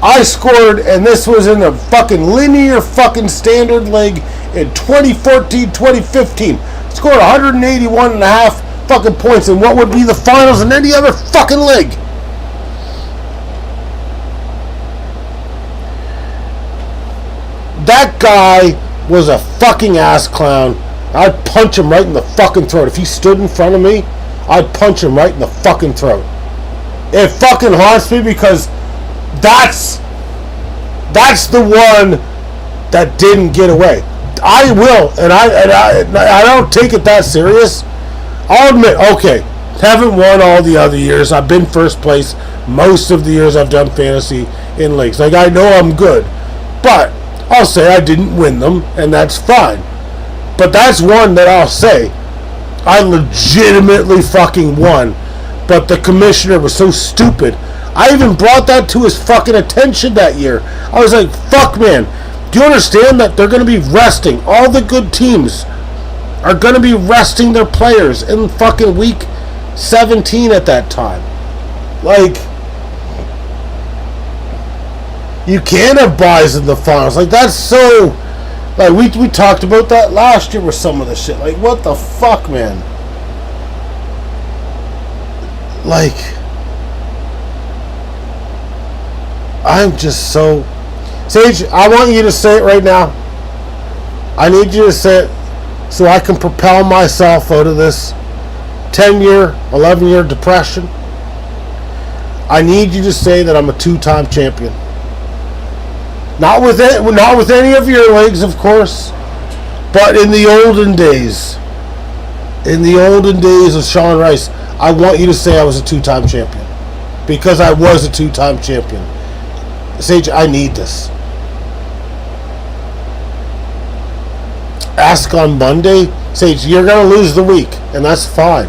I scored, and this was in the fucking linear fucking standard league, in 2014, 2015. Scored 181 and a half fucking points in what would be the finals in any other fucking league. That guy was a fucking ass clown. I'd punch him right in the fucking throat. If he stood in front of me, I'd punch him right in the fucking throat. It fucking haunts me because that's the one that didn't get away. I will, and I don't take it that serious. I'll admit, okay, haven't won all the other years. I've been first place most of the years I've done fantasy in leagues. Like, I know I'm good, but I'll say I didn't win them, and that's fine. But that's one that I'll say I legitimately fucking won, but the commissioner was so stupid. I even brought that to his fucking attention that year. I was like, fuck, man, do you understand that they're going to be resting? All the good teams are going to be resting their players in fucking week 17 at that time. Like, you can't have buys in the finals. Like, that's so... Like, we talked about that last year with some of the shit. Like, what the fuck, man? Like, I'm just so... Sage, I want you to say it right now. I need you to say it so I can propel myself out of this 10-year, 11-year depression. I need you to say that I'm a two-time champion. Not with any of your leagues, of course, but in the olden days. In the olden days of Sean Rice, I want you to say I was a two-time champion. Because I was a two-time champion. Sage, I need this. Ask on Monday. Sage, you're going to lose the week, and that's fine.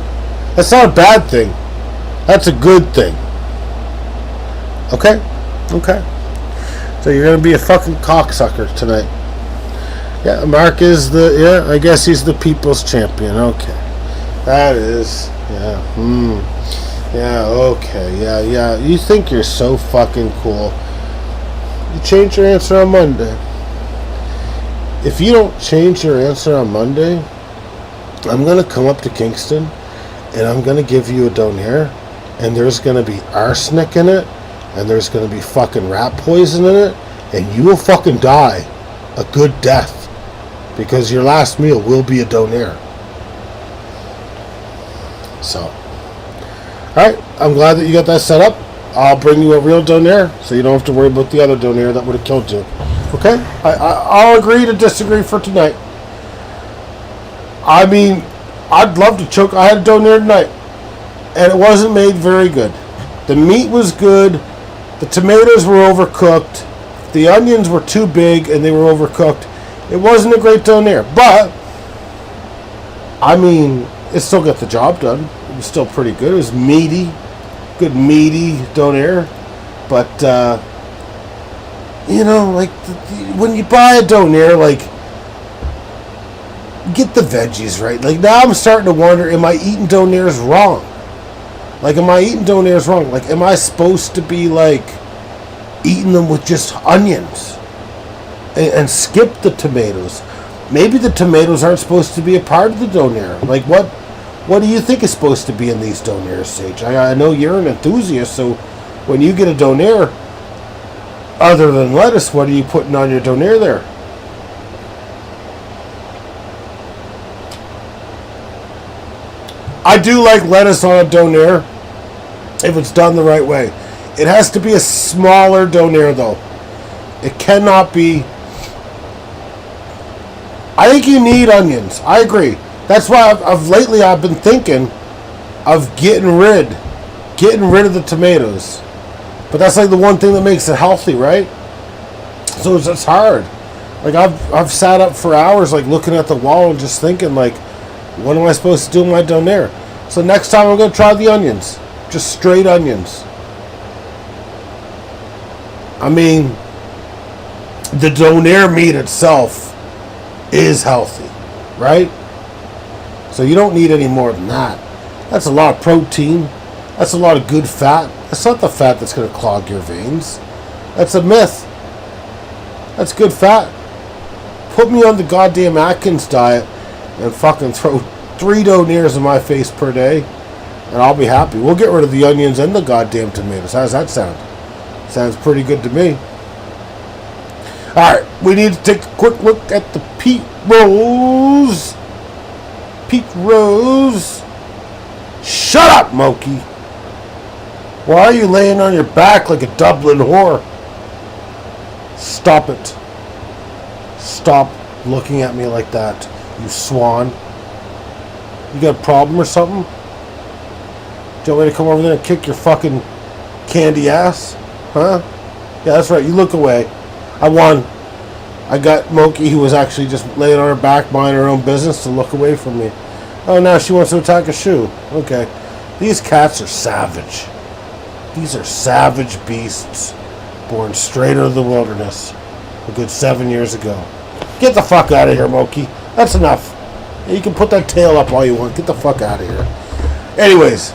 That's not a bad thing. That's a good thing. Okay? Okay. So you're going to be a fucking cocksucker tonight. Yeah, Mark is I guess he's the people's champion. Okay. That is, yeah, okay, yeah. You think you're so fucking cool. You change your answer on Monday. If you don't change your answer on Monday, I'm going to come up to Kingston and I'm going to give you a donaire, and there's going to be arsenic in it, and there's going to be fucking rat poison in it, and you will fucking die a good death because your last meal will be a donaire. So, alright, I'm glad that you got that set up. I'll bring you a real donaire so you don't have to worry about the other donaire that would have killed you. Okay? I'll agree to disagree for tonight. I mean, I'd love to choke. I had a donaire tonight, and it wasn't made very good. The meat was good. The tomatoes were overcooked. The onions were too big, and they were overcooked. It wasn't a great donaire, but, I mean, it still got the job done. It was still pretty good. It was meaty. Good meaty donaire. But, you know, like, when you buy a donaire, like, get the veggies right. Like, now I'm starting to wonder, am I eating donaires wrong? Like, am I eating donaires wrong? Like, am I supposed to be, like, eating them with just onions and skip the tomatoes? Maybe the tomatoes aren't supposed to be a part of the donaire. Like, what do you think is supposed to be in these donaires, Sage? I know you're an enthusiast, so when you get a donaire, other than lettuce, what are you putting on your donaire there? I do like lettuce on a donaire if it's done the right way. It has to be a smaller donaire, though. It cannot be... I think you need onions. I agree. That's why I've been thinking of getting rid of the tomatoes. But that's like the one thing that makes it healthy, right? So it's hard. Like, I've sat up for hours, like, looking at the wall and just thinking, like, what am I supposed to do with my donaire? So next time I'm going to try the onions. Just straight onions. I mean, the donaire meat itself is healthy, right? So you don't need any more than that. That's a lot of protein. That's a lot of good fat. That's not the fat that's going to clog your veins. That's a myth. That's good fat. Put me on the goddamn Atkins diet and fucking throw 3 donaires in my face per day, and I'll be happy. We'll get rid of the onions and the goddamn tomatoes. How does that sound? Sounds pretty good to me. Alright, we need to take a quick look at the Pete Rose. Pete Rose. Shut up, Moki. Why are you laying on your back like a Dublin whore? Stop it. Stop looking at me like that, you swan. You got a problem or something? Do you want me to come over there and kick your fucking candy ass? Huh? Yeah, that's right. You look away. I won. I got Moki, who was actually just laying on her back, minding her own business, to look away from me. Oh, now she wants to attack a shoe. Okay. These cats are savage. These are savage beasts, born straight out of the wilderness a good 7 years ago. Get the fuck out of here, Moki. That's enough. You can put that tail up all you want. Get the fuck out of here. Anyways,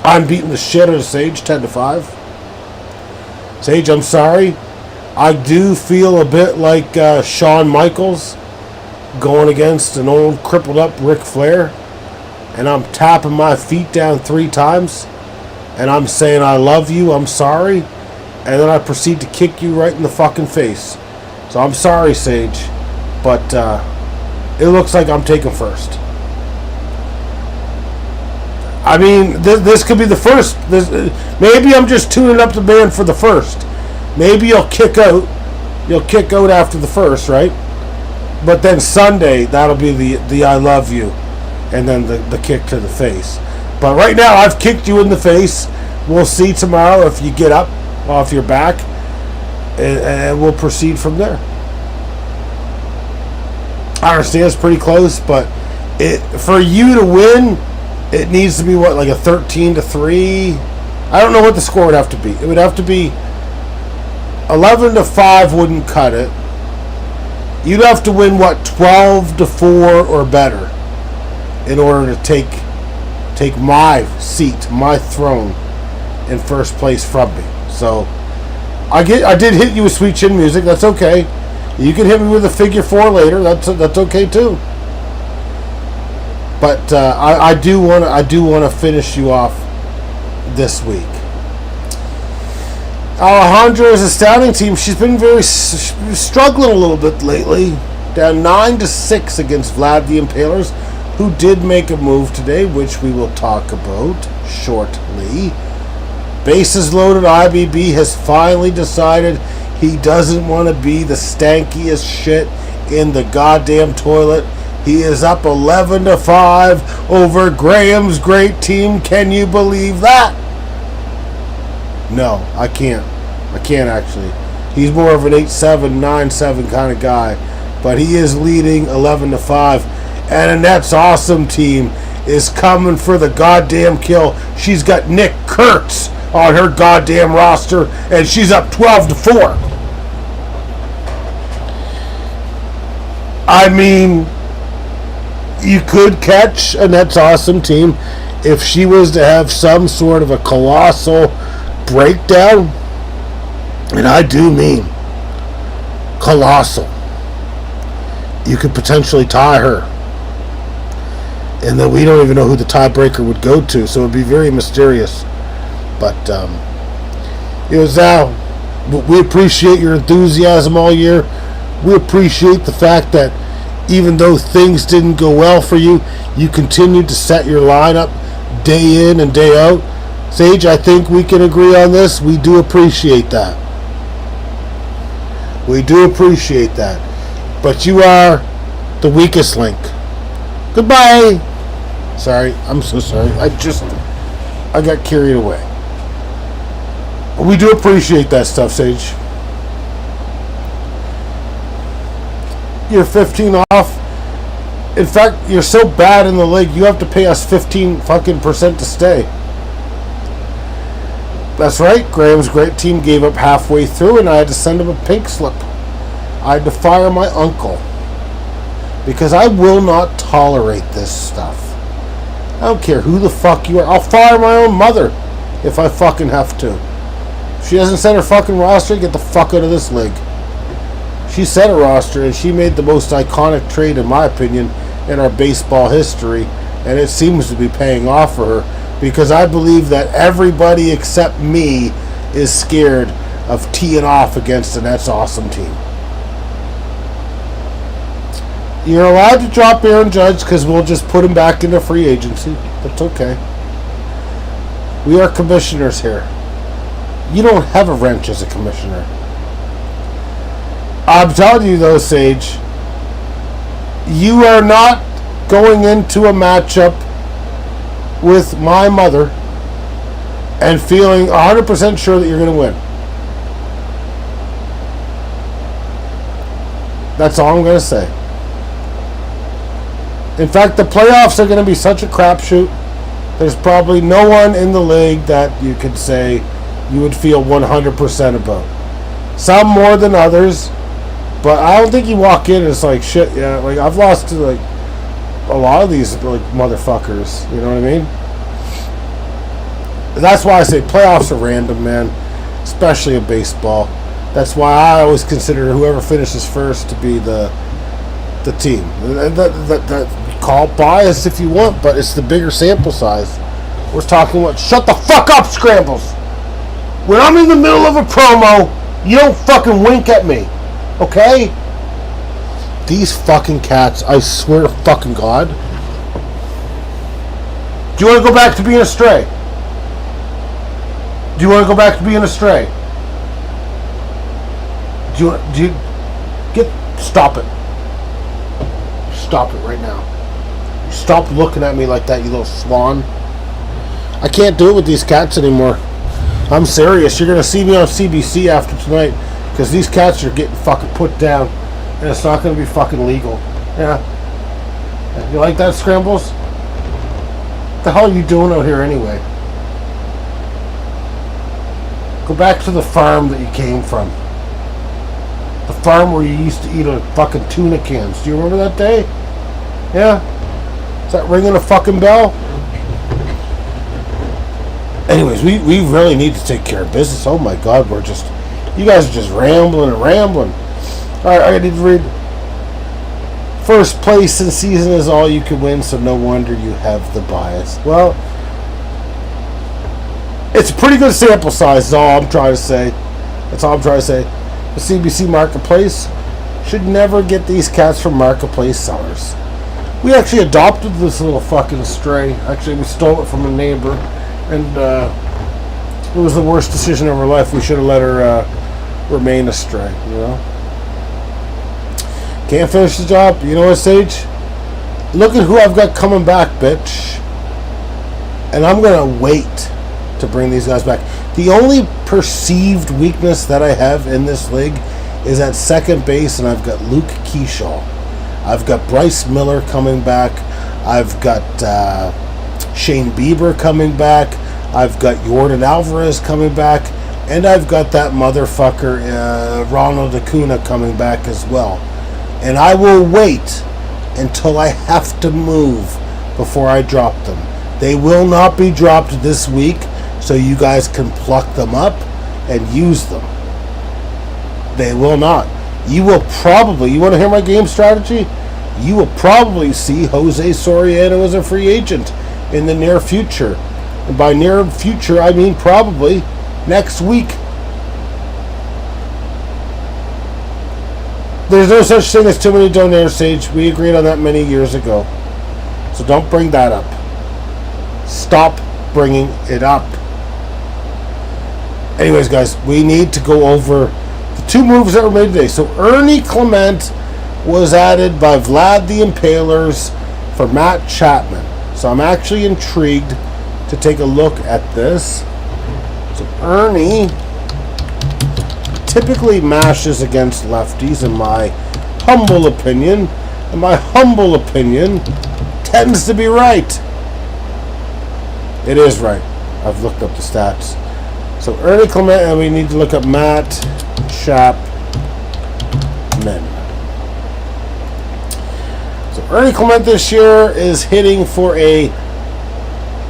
I'm beating the shit out of Sage 10-5. Sage, I'm sorry. I do feel a bit like Shawn Michaels going against an old crippled up Ric Flair, and I'm tapping my feet down 3 times, and I'm saying I love you, I'm sorry, and then I proceed to kick you right in the fucking face. So I'm sorry, Sage, but it looks like I'm taking first. I mean, this could be the first. Maybe I'm just tuning up the band for the first. Maybe you'll kick out. You'll kick out after the first, right? But then Sunday, that'll be the I love you, and then the kick to the face. But right now, I've kicked you in the face. We'll see tomorrow if you get up off your back, and we'll proceed from there. I understand it's pretty close, but for you to win, it needs to be what, like a 13-3? I don't know what the score would have to be. It would have to be 11-5 wouldn't cut it. You'd have to win what, 12-4 or better in order to take my seat, my throne in first place from me. So I did hit you with sweet chin music. That's okay. You can hit me with a figure 4 later. That's okay too. But I do want to finish you off this week. Alejandra's astounding team. She's been very struggling a little bit lately. Down 9-6 against Vlad the Impalers, who did make a move today, which we will talk about shortly. Bases loaded. IBB has finally decided he doesn't want to be the stankiest shit in the goddamn toilet. He is up 11-5 over Graham's great team. Can you believe that? No, I can't. I can't actually. He's more of an 8-7, 9-7 kind of guy. But he is leading 11-5. And Annette's awesome team is coming for the goddamn kill. She's got Nick Kurtz on her goddamn roster, and she's up 12-4. I mean, you could catch Annette's awesome team if she was to have some sort of a colossal breakdown, and I do mean colossal. You could potentially tie her, and then we don't even know who the tiebreaker would go to, so it would be very mysterious. But Zal, we appreciate your enthusiasm all year. We appreciate the fact that even though things didn't go well for you, you continued to set your lineup day in and day out. Sage, I think we can agree on this. We do appreciate that. We do appreciate that. But you are the weakest link. Goodbye. Sorry, I'm so sorry. I got carried away. But we do appreciate that stuff, Sage. You're 15 off. In fact, you're so bad in the league, you have to pay us 15% to stay. That's right. Graham's great team gave up halfway through, and I had to send him a pink slip. I had to fire my uncle because I will not tolerate this stuff. I don't care who the fuck you are. I'll fire my own mother if I fucking have to. If she doesn't send her fucking roster, get the fuck out of this league. She set a roster, and she made the most iconic trade, in my opinion, in our baseball history, and it seems to be paying off for her, because I believe that everybody except me is scared of teeing off against the Nets' awesome team. You're allowed to drop Aaron Judge because we'll just put him back into free agency. That's okay. We are commissioners here. You don't have a wrench as a commissioner. I'm telling you though, Sage, you are not going into a matchup with my mother and feeling 100% sure that you're going to win. That's all I'm going to say. In fact, the playoffs are going to be such a crapshoot. There's probably no one in the league that you could say you would feel 100% about. Some more than others, but I don't think you walk in and it's like, shit, yeah, like I've lost to like a lot of these like motherfuckers, you know what I mean? That's why I say playoffs are random, man, especially in baseball. That's why I always consider whoever finishes first to be the team. That call bias if you want, but it's the bigger sample size. We're talking about shut the fuck up, Scrambles. When I'm in the middle of a promo, you don't fucking wink at me, okay? These fucking cats, I swear to fucking God. Do you want to go back to being a stray? Do you want to go back to being a stray? Stop it. Stop it right now. Stop looking at me like that, you little swan. I can't do it with these cats anymore. I'm serious. You're going to see me on CBC after tonight because these cats are getting fucking put down and it's not going to be fucking legal. Yeah. You like that, Scrambles? What the hell are you doing out here anyway? Go back to the farm that you came from. The farm where you used to eat on fucking tuna cans. Do you remember that day? Yeah? Is that ringing a fucking bell? Anyways, we really need to take care of business. Oh my God, you guys are just rambling and rambling. Alright, I need to read. First place in season is all you can win, so no wonder you have the bias. Well, it's a pretty good sample size, is all I'm trying to say. That's all I'm trying to say. The CBC Marketplace should never get these cats from Marketplace sellers. We actually adopted this little fucking stray. Actually, we stole it from a neighbor, and it was the worst decision of her life. We should have let her remain a stray, you know? Can't finish the job. You know what, Sage? Look at who I've got coming back, bitch. And I'm going to wait to bring these guys back. The only perceived weakness that I have in this league is at second base, and I've got Luke Keyshaw. I've got Bryce Miller coming back. I've got Shane Bieber coming back. I've got Yordan Alvarez coming back. And I've got that motherfucker, Ronald Acuna, coming back as well. And I will wait until I have to move before I drop them. They will not be dropped this week, so you guys can pluck them up and use them. They will not. You will probably, you want to hear my game strategy? You will probably see Jose Soriano as a free agent in the near future. And by near future, I mean probably next week. There's no such thing as too many donaires, Sage. We agreed on that many years ago. So don't bring that up. Stop bringing it up. Anyways, guys, we need to go over the two moves that were made today. So Ernie Clement was added by Vlad the Impalers for Matt Chapman. So I'm actually intrigued to take a look at this. So Ernie typically mashes against lefties, in my humble opinion. And my humble opinion tends to be right. It is right. I've looked up the stats. So Ernie Clement, and we need to look up Matt Chapman. So Ernie Clement this year is hitting for a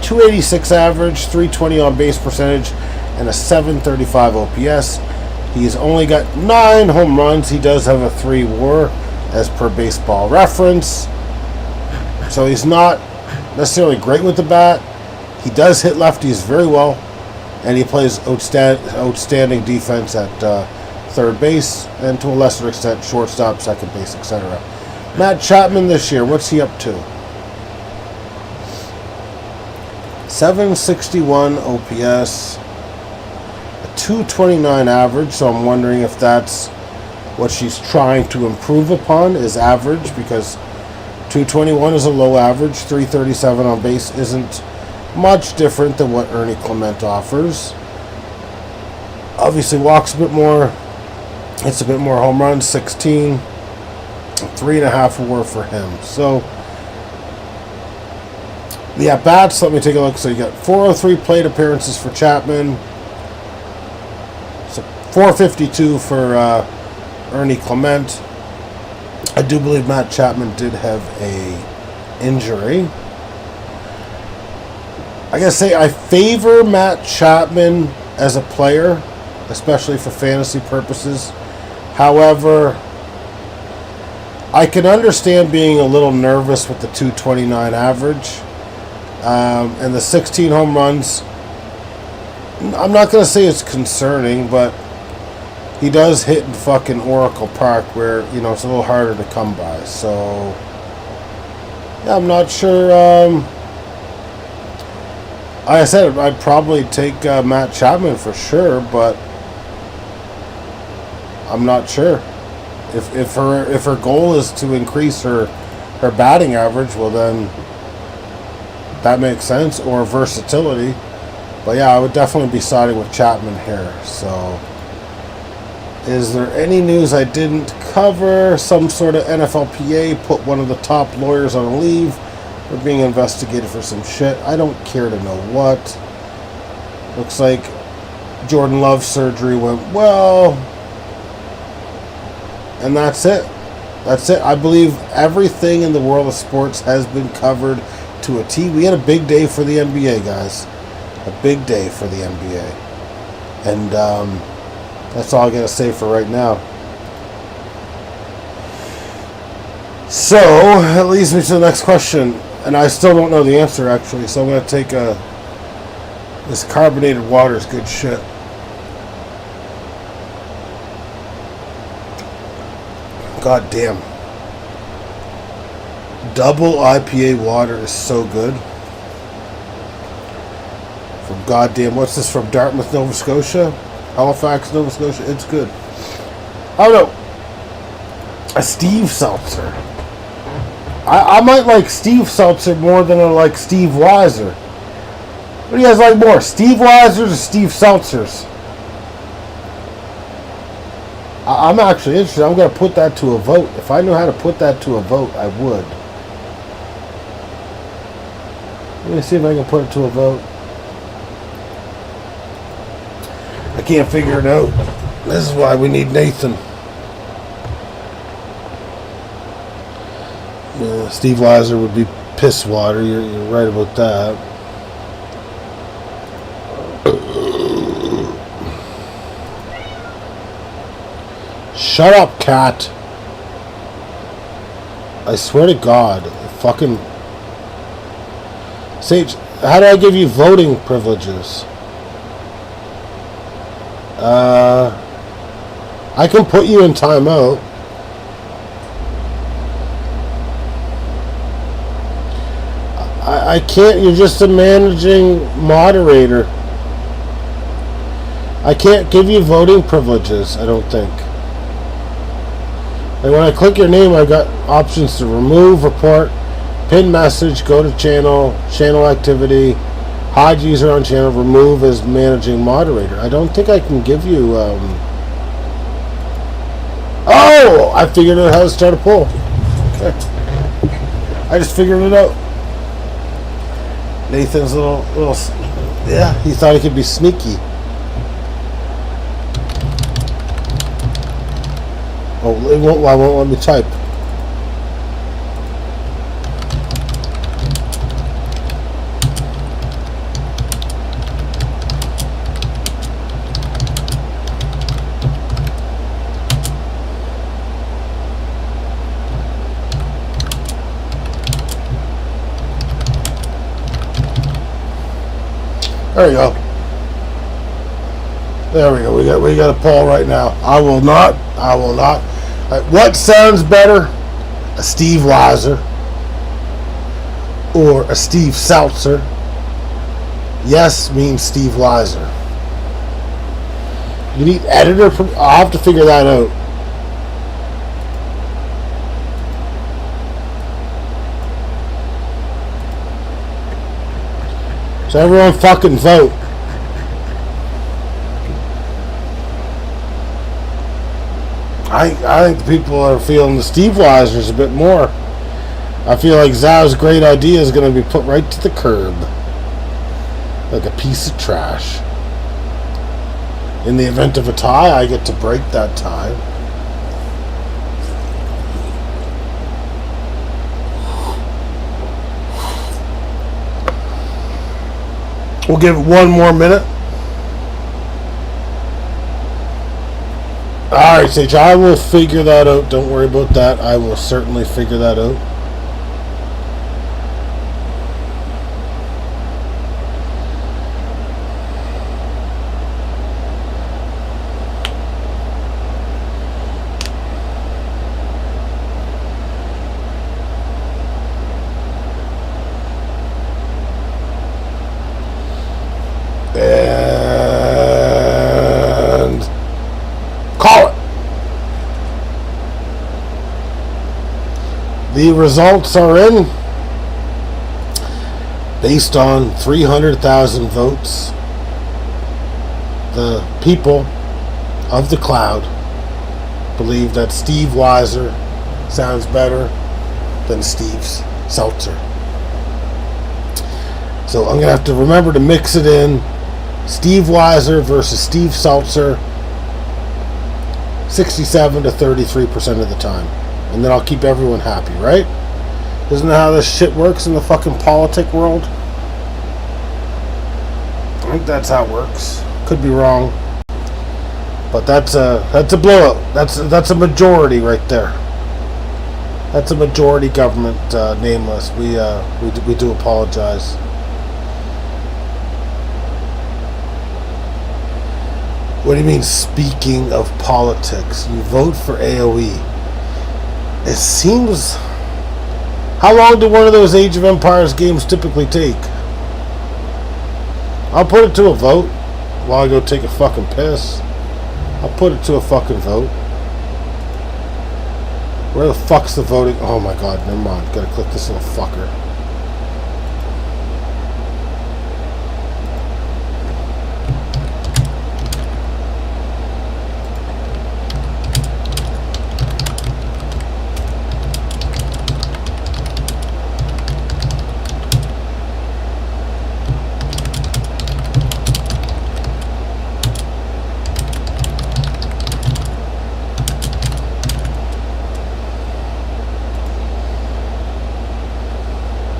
286 average, 320 on base percentage, and a 735 OPS. He's only got 9 home runs. He does have a 3 WAR as per Baseball Reference. So he's not necessarily great with the bat. He does hit lefties very well. And he plays outstanding defense at third base. And to a lesser extent, shortstop, second base, etc. Matt Chapman this year, what's he up to? 761 OPS. 229 average, so I'm wondering if that's what she's trying to improve upon, is average, because 221 is a low average. 337 on base isn't much different than what Ernie Clement offers. Obviously walks a bit more, it's a bit more home runs, 16, 3.5 WAR for him. So the at-bats, let me take a look. So you got 403 plate appearances for Chapman, 452 for Ernie Clement. I do believe Matt Chapman did have a injury. I gotta say, I favor Matt Chapman as a player, especially for fantasy purposes. However, I can understand being a little nervous with the 229 average and the 16 home runs. I'm not gonna say it's concerning, but he does hit in fucking Oracle Park where, you know, it's a little harder to come by. So, yeah, I'm not sure. Like I said, I'd probably take Matt Chapman for sure, but I'm not sure. If her goal is to increase her batting average, well then that makes sense, or versatility. But yeah, I would definitely be siding with Chapman here. So, is there any news I didn't cover? Some sort of NFLPA put one of the top lawyers on leave. We're being investigated for some shit. I don't care to know what. Looks like Jordan Love's surgery went well. And that's it. That's it. I believe everything in the world of sports has been covered to a T. We had a big day for the NBA, guys. A big day for the NBA. And that's all I got to say for right now. So, that leads me to the next question. And I still don't know the answer, actually. So I'm going to take this carbonated water is good shit. God damn. Double IPA water is so good. From goddamn, what's this, from Dartmouth, Nova Scotia? Halifax, Nova Scotia? It's good. I don't know. A Steve Seltzer. I might like Steve Seltzer more than I like Steve Weiser. What do you guys like more? Steve Weisers or Steve Seltzers? I'm actually interested. I'm going to put that to a vote. If I knew how to put that to a vote, I would. Let me see if I can put it to a vote. I can't figure it out. This is why we need Nathan. Yeah, Steve Weiser would be piss water. You're right about that. Shut up, cat. I swear to God. Fucking... Sage, how do I give you voting privileges? I can put you in timeout. I can't. You're just a managing moderator. I can't give you voting privileges, I don't think. And when I click your name, I got options to remove, report, pin message, go to channel, channel activity, hide user on channel, remove as managing moderator. I don't think I can give you... Oh! I figured out how to start a poll. Okay. I just figured it out. Nathan's little... Yeah, he thought he could be sneaky. Oh, I won't let me type. There you go. There we go. We got a poll right now. I will not. What sounds better? A Steve Weiser or a Steve Seltzer? Yes means Steve Weiser. You need editor. I'll have to figure that out. So everyone fucking vote. I think the people are feeling the Steve Weisers a bit more. I feel like Zau's great idea is going to be put right to the curb. Like a piece of trash. In the event of a tie, I get to break that tie. We'll give it one more minute. Alright, Sage, I will figure that out. Don't worry about that. I will certainly figure that out. And call it. The results are in. Based on 300,000 votes, the people of the cloud believe that Steve Weiser sounds better than Steve's Seltzer. So I'm going to have to remember to mix it in. Steve Weiser versus Steve Seltzer, 67 to 33% of the time. And then I'll keep everyone happy, right? Isn't that how this shit works in the fucking politic world? I think that's how it works. Could be wrong. But that's a blowout. That's a majority right there. That's a majority government, nameless. We do apologize. What do you mean, speaking of politics? You vote for AOE. It seems... How long do one of those Age of Empires games typically take? I'll put it to a vote while I go take a fucking piss. I'll put it to a fucking vote. Where the fuck's the voting? Oh my god, never mind. Gotta click this little fucker.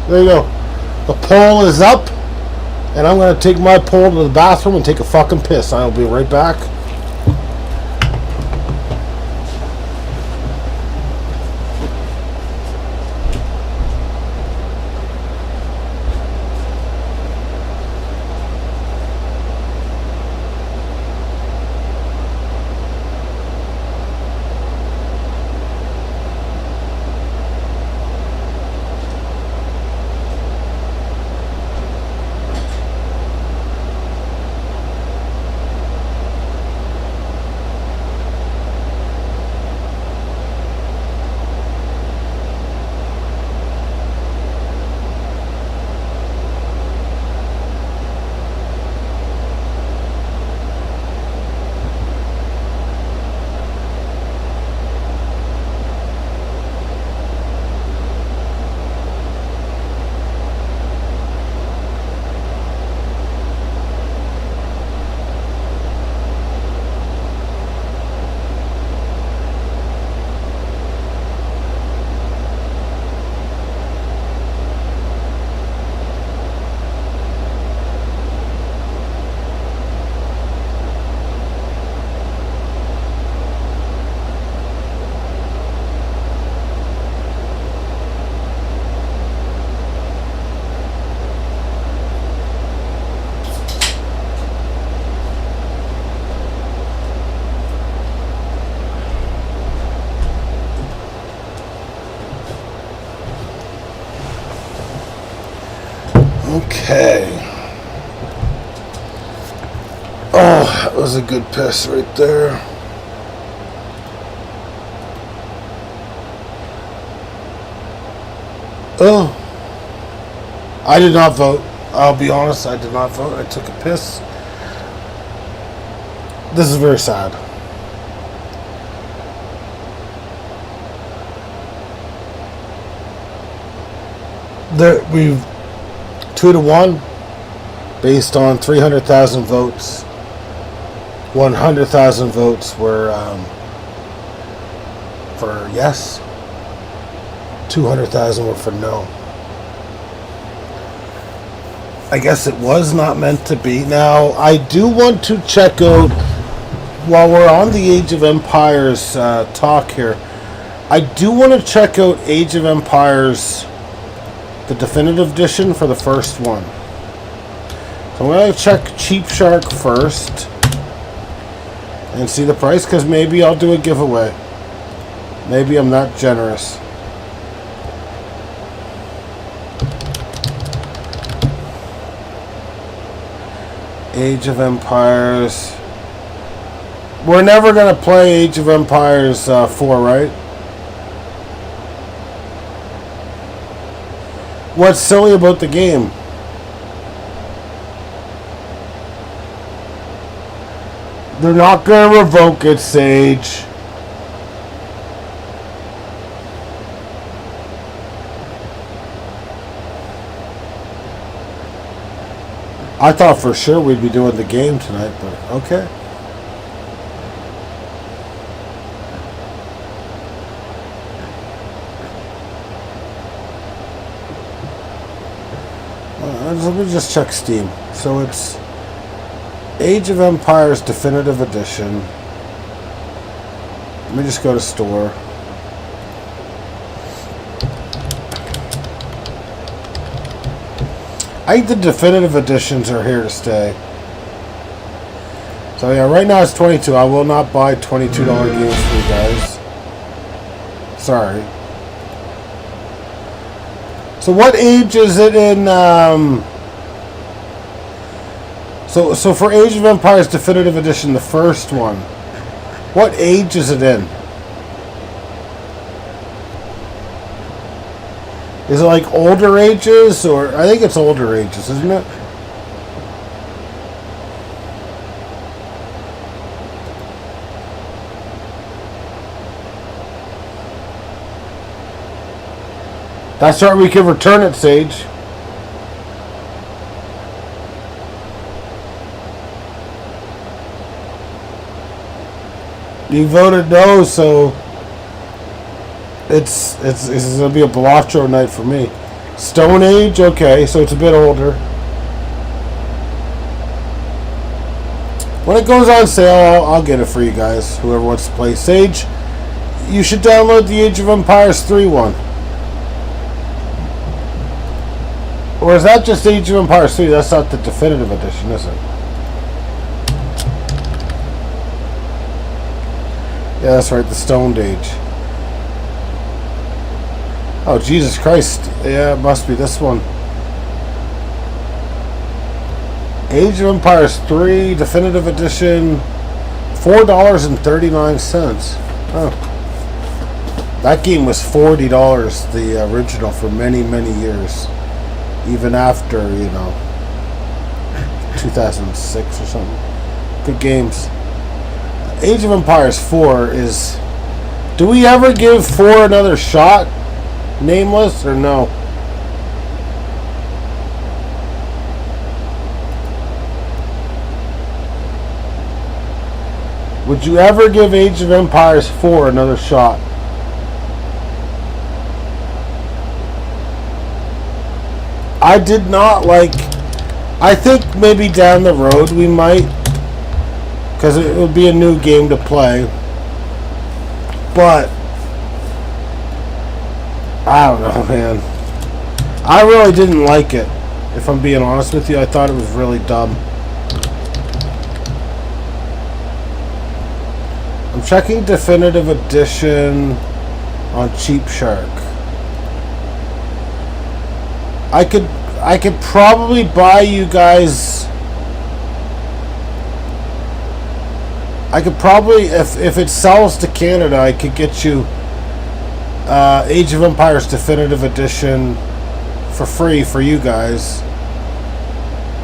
There you go. The poll is up, and I'm going to take my poll to the bathroom and take a fucking piss. I'll be right back. Okay. Oh, that was a good piss right there. Oh. I did not vote. I'll be honest, I did not vote. I took a piss. This is very sad. We've 2-1 based on 300,000 votes. 100,000 votes were for yes. 200,000 were for no. I guess it was not meant to be. Now, I do want to check out, while we're on the Age of Empires talk here, I do want to check out Age of Empires, the definitive edition for the first one. So I'm going to check Cheap Shark first and see the price, because maybe I'll do a giveaway. Maybe I'm not generous. Age of Empires. We're never going to play Age of Empires 4, right? What's silly about the game? They're not going to revoke it, Sage. I thought for sure we'd be doing the game tonight, but okay. Let me just check Steam. So it's Age of Empires Definitive Edition. Let me just go to store. I think the definitive editions are here to stay. So yeah, right now it's $22. I will not buy $22 games for you guys. Sorry. So what age is it in? So for Age of Empires Definitive Edition, the first one, what age is it in? Is it like older ages, or I think it's older ages, isn't it? That's right, we can return it, Sage. You voted no, so it's gonna be a Bellotro night for me. Stone Age, okay, so it's a bit older. When it goes on sale, I'll get it for you guys. Whoever wants to play Sage, you should download the Age of Empires 3 one. Or is that just Age of Empires 3? That's not the definitive edition, is it? Yeah, that's right, the Stone Age. Oh, Jesus Christ. Yeah, it must be this one. Age of Empires 3, Definitive Edition, $4.39. Oh. That game was $40, the original, for many, many years. Even after, 2006 or something. Good games. Age of Empires 4 is... Do we ever give 4 another shot? Nameless or no? Would you ever give Age of Empires 4 another shot? I did not like... I think maybe down the road we might, because it would be a new game to play. But I don't know, man. I really didn't like it. If I'm being honest with you, I thought it was really dumb. I'm checking Definitive Edition on Cheap Shark. I could probably buy you guys. I could probably, if it sells to Canada, I could get you Age of Empires Definitive Edition for free for you guys.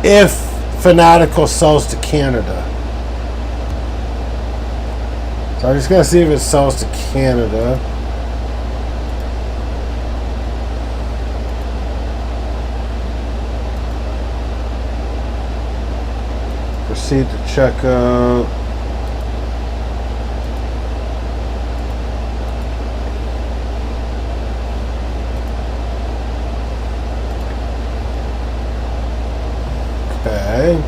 If Fanatical sells to Canada. So I'm just going to see if it sells to Canada. Proceed to checkout. Okay.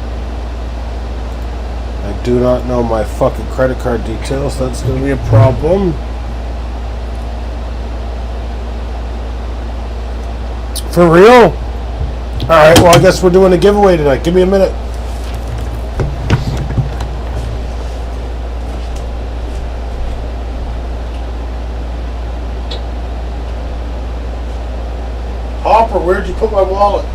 I do not know my fucking credit card details. That's going to be a problem. For real? Alright, well, I guess we're doing a giveaway tonight. Give me a minute. Hopper, where'd you put my wallet?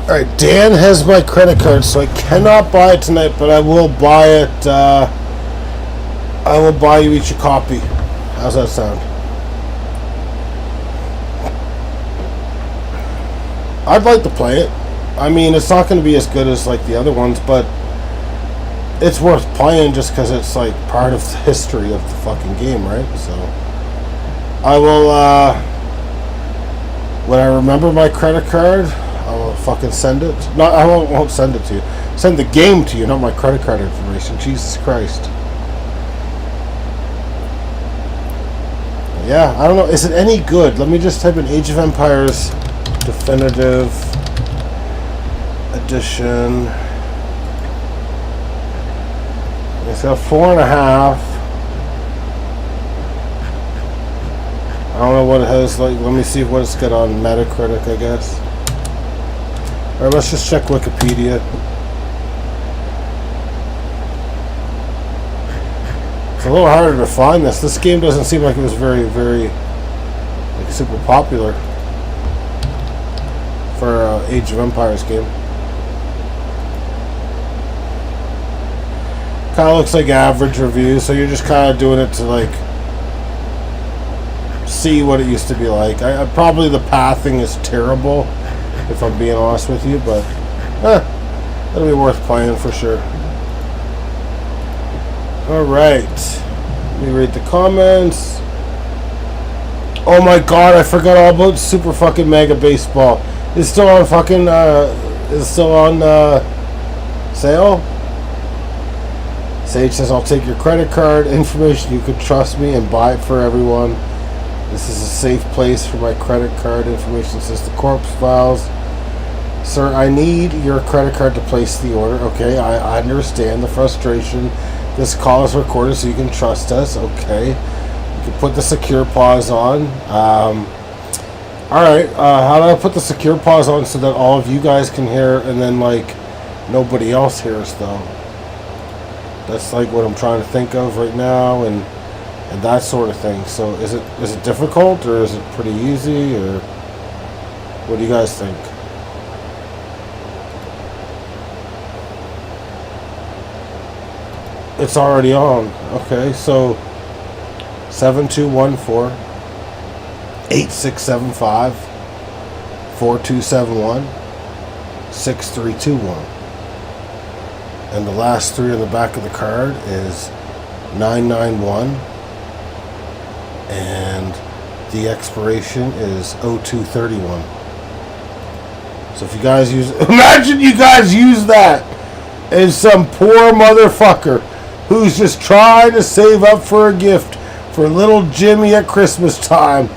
Alright, Dan has my credit card, so I cannot buy it tonight, but I will buy it. I will buy you each a copy. How's that sound? I'd like to play it. I mean, it's not going to be as good as like the other ones, but it's worth playing just because it's like part of the history of the fucking game, right? So I will, when I remember my credit card, I will fucking send it. No, I won't send it to you. Send the game to you, not my credit card information. Jesus Christ. Yeah, I don't know. Is it any good? Let me just type in Age of Empires Definitive Edition. It's got 4.5. I don't know what it has. Like, let me see what it's got on Metacritic, I guess. Alright, let's just check Wikipedia. It's a little harder to find this. This game doesn't seem like it was very, like, super popular for Age of Empires game. Kind of looks like average reviews, so you're just kind of doing it to like see what it used to be like. I probably the pathing is terrible, if I'm being honest with you, but it'll be worth playing for sure. Alright, let me read the comments. Oh my god, I forgot all about Super fucking Mega Baseball. It's still on fucking it's still on sale. Sage says, I'll take your credit card information. You could trust me and buy it for everyone. This is a safe place for my credit card information, says the corpse files. Sir, I need your credit card to place the order. Okay, I understand the frustration. This call is recorded so you can trust us. Okay. You can put the secure pause on. Alright, how do I put the secure pause on so that all of you guys can hear and then like nobody else hears though? That's like what I'm trying to think of right now and that sort of thing. So is it difficult or is it pretty easy or what do you guys think? It's already on. Okay, so 7214-8675-4271-6321. And the last three on the back of the card is 991 and The expiration is 0231. So if you guys use... Imagine you guys use that as some poor motherfucker who's just trying to save up for a gift for little Jimmy at Christmas time.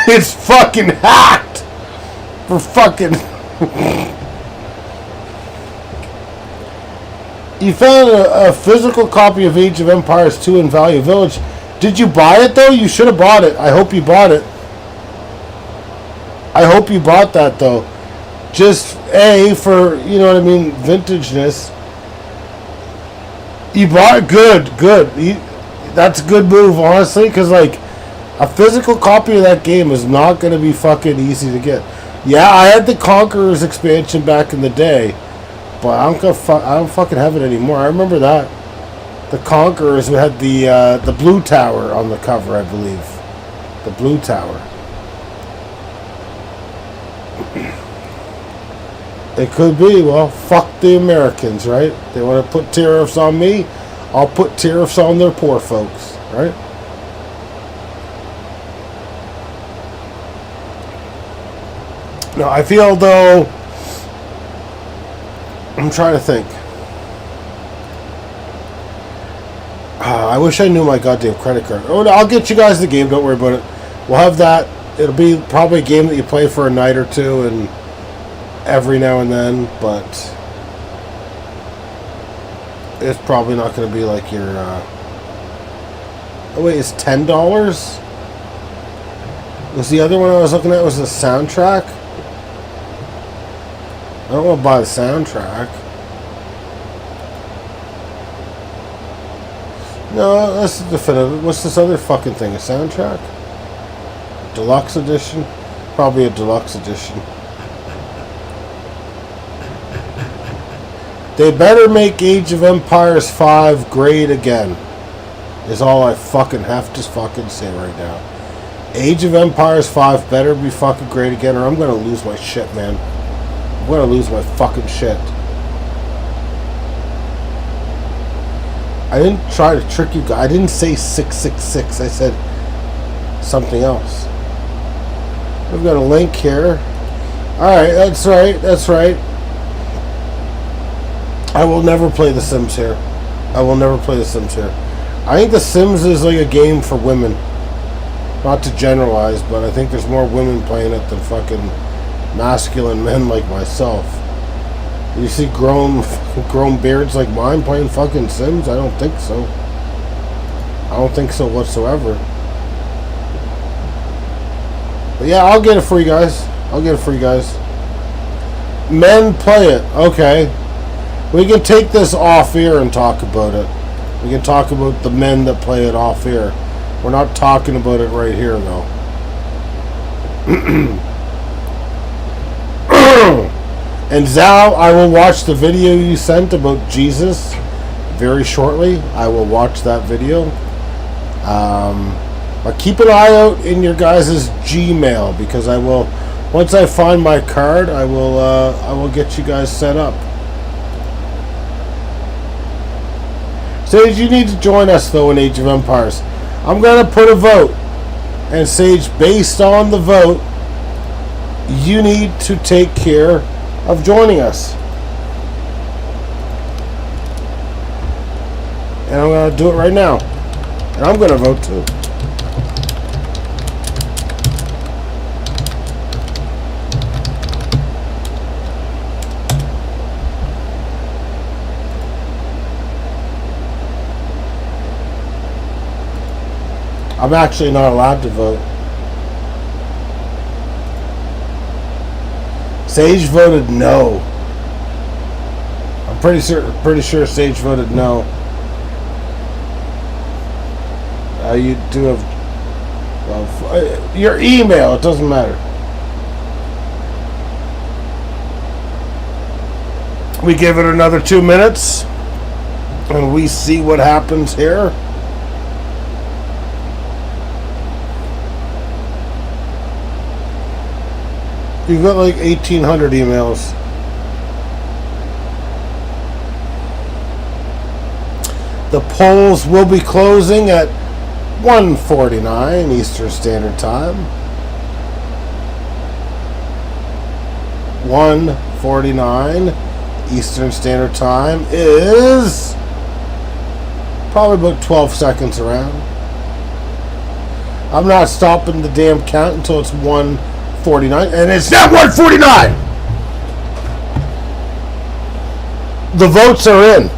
It's fucking hacked for fucking... You found a physical copy of Age of Empires 2 in Value Village. Did you buy it, though? You should have bought it. I hope you bought it. I hope you bought that, though. Just, A, for, you know what I mean, vintageness. You bought it? Good. That's a good move, honestly, because, like, a physical copy of that game is not going to be fucking easy to get. Yeah, I had the Conquerors expansion back in the day, but I don't fucking have it anymore. I remember that. The Conquerors had the Blue Tower on the cover, I believe. The Blue Tower. It could be. Well, fuck the Americans, right? They want to put tariffs on me. I'll put tariffs on their poor folks, right? No, I feel though... I'm trying to think. I wish I knew my goddamn credit card. Oh, I'll get you guys the game. Don't worry about it. We'll have that. It'll be probably a game that you play for a night or two and every now and then, but it's probably not going to be like your... Oh, wait, it's $10? Was the other one I was looking at was the soundtrack? I don't want to buy the soundtrack. No, that's the definitive. What's this other fucking thing? A soundtrack? Deluxe edition? Probably a deluxe edition. They better make Age of Empires 5 great again. Is all I fucking have to fucking say right now. Age of Empires 5 better be fucking great again, or I'm gonna lose my shit, man. I'm gonna lose my fucking shit. I didn't try to trick you guys. I didn't say 666. I said something else. We've got a link here. Alright, that's right. That's right. I will never play The Sims here. I will never play The Sims here. I think The Sims is like a game for women. Not to generalize, but I think there's more women playing it than fucking masculine men like myself. You see grown beards like mine playing fucking Sims? I don't think so. I don't think so whatsoever. But yeah, I'll get it for you guys. I'll get it for you guys. Men play it. Okay. We can take this off air and talk about it. We can talk about the men that play it off air. We're not talking about it right here, though. And Zal, I will watch the video you sent about Jesus very shortly. I will watch that video. But keep an eye out in your guys' Gmail, because I will, once I find my card, I will get you guys set up. Sage, you need to join us though in Age of Empires. I'm gonna put a vote, and Sage, based on the vote, you need to take care of joining us. And I'm gonna do it right now. And I'm gonna vote too. I'm actually not allowed to vote. Sage voted no. I'm pretty sure Sage voted no. You do have, well, your email. It doesn't matter. We give it another 2 minutes, and we see what happens here. You've got like 1,800 emails. The polls will be closing at 1:49 Eastern Standard Time. 1:49 Eastern Standard Time is probably about 12 seconds around. I'm not stopping the damn count until it's 1:49, and it's now 1:49. The votes are in.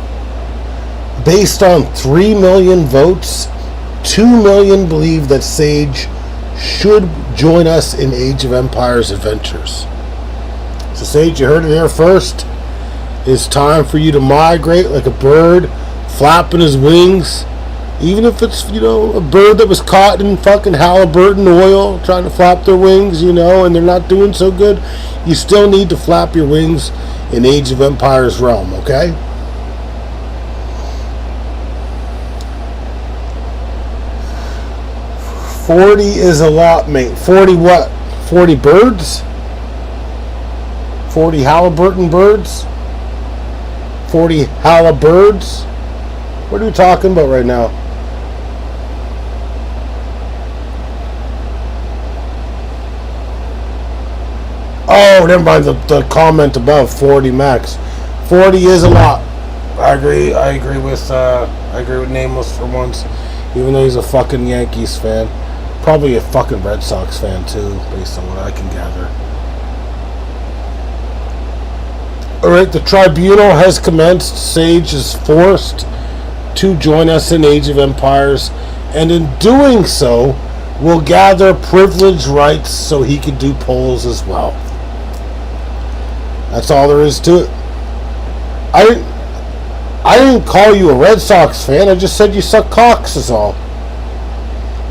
Based on 3 million votes, 2 million believe that Sage should join us in Age of Empires adventures. So Sage, you heard it here first. It's time for you to migrate like a bird, flapping his wings. Even if it's, a bird that was caught in fucking Halliburton oil, trying to flap their wings, and they're not doing so good, you still need to flap your wings in Age of Empires realm, okay? $40 is a lot, mate. 40 what? 40 birds? 40 Halliburton birds? 40 Hallibirds? What are we talking about right now? Oh, never mind the comment above 40 max. 40 is a lot. I agree with Nameless for once, even though he's a fucking Yankees fan. Probably a fucking Red Sox fan too, based on what I can gather. Alright, the tribunal has commenced. Sage is forced to join us in Age of Empires, and in doing so, will gather privilege rights so he can do polls as well. That's all there is to it. I didn't call you a Red Sox fan. I just said you suck cocks is all.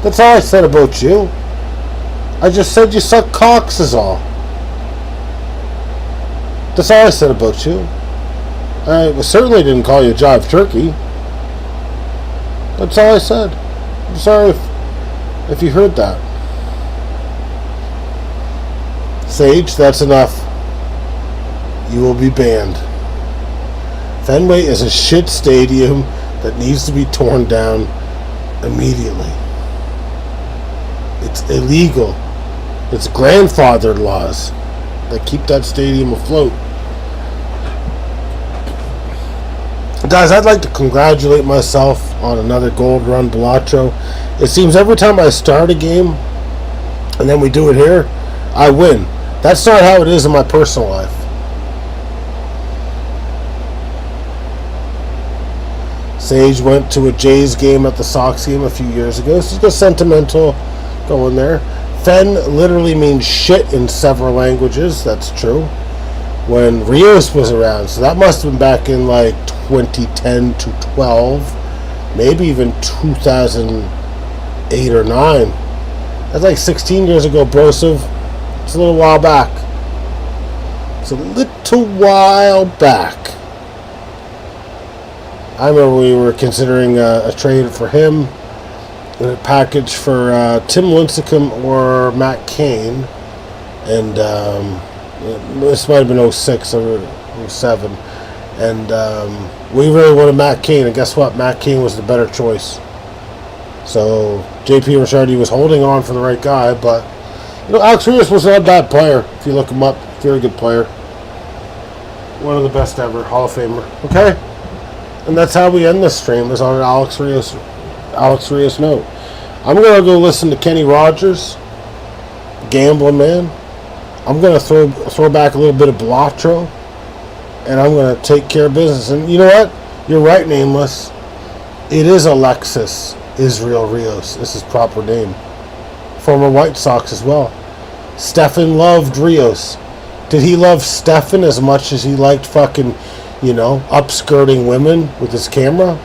That's all I said about you. I just said you suck cocks is all. That's all I said about you. I certainly didn't call you a jive turkey. That's all I said. I'm sorry if you heard that. Sage, that's enough. You will be banned. Fenway is a shit stadium that needs to be torn down immediately. It's illegal. It's grandfathered laws that keep that stadium afloat. Guys, I'd like to congratulate myself on another gold run Bellotro. It seems every time I start a game and then we do it here, I win. That's not how it is in my personal life. Sage went to a Jays game at the Sox game a few years ago, so he's got sentimental going there. Fen literally means shit in several languages, that's true. When Rios was around, so that must have been back in like 2010 to 12, maybe even 2008 or 9. That's like 16 years ago, Brosov. It's a little while back. It's a little while back. I remember we were considering a trade for him, a package for Tim Lincecum or Matt Cain, and this might have been 06 or 07, and we really wanted Matt Cain, and guess what? Matt Cain was the better choice. So JP Ricciardi was holding on for the right guy, but Alex Rios was not a bad player. If you look him up, very good player, one of the best ever, Hall of Famer. Okay. And that's how we end this stream, is on an Alex Rios note. I'm going to go listen to Kenny Rogers, Gambling Man. I'm going to throw back a little bit of Bellotro, and I'm going to take care of business. And you know what? You're right, Nameless. It is Alexis Israel Rios. This is his proper name. Former White Sox as well. Stefan loved Rios. Did he love Stefan as much as he liked fucking, upskirting women with his camera?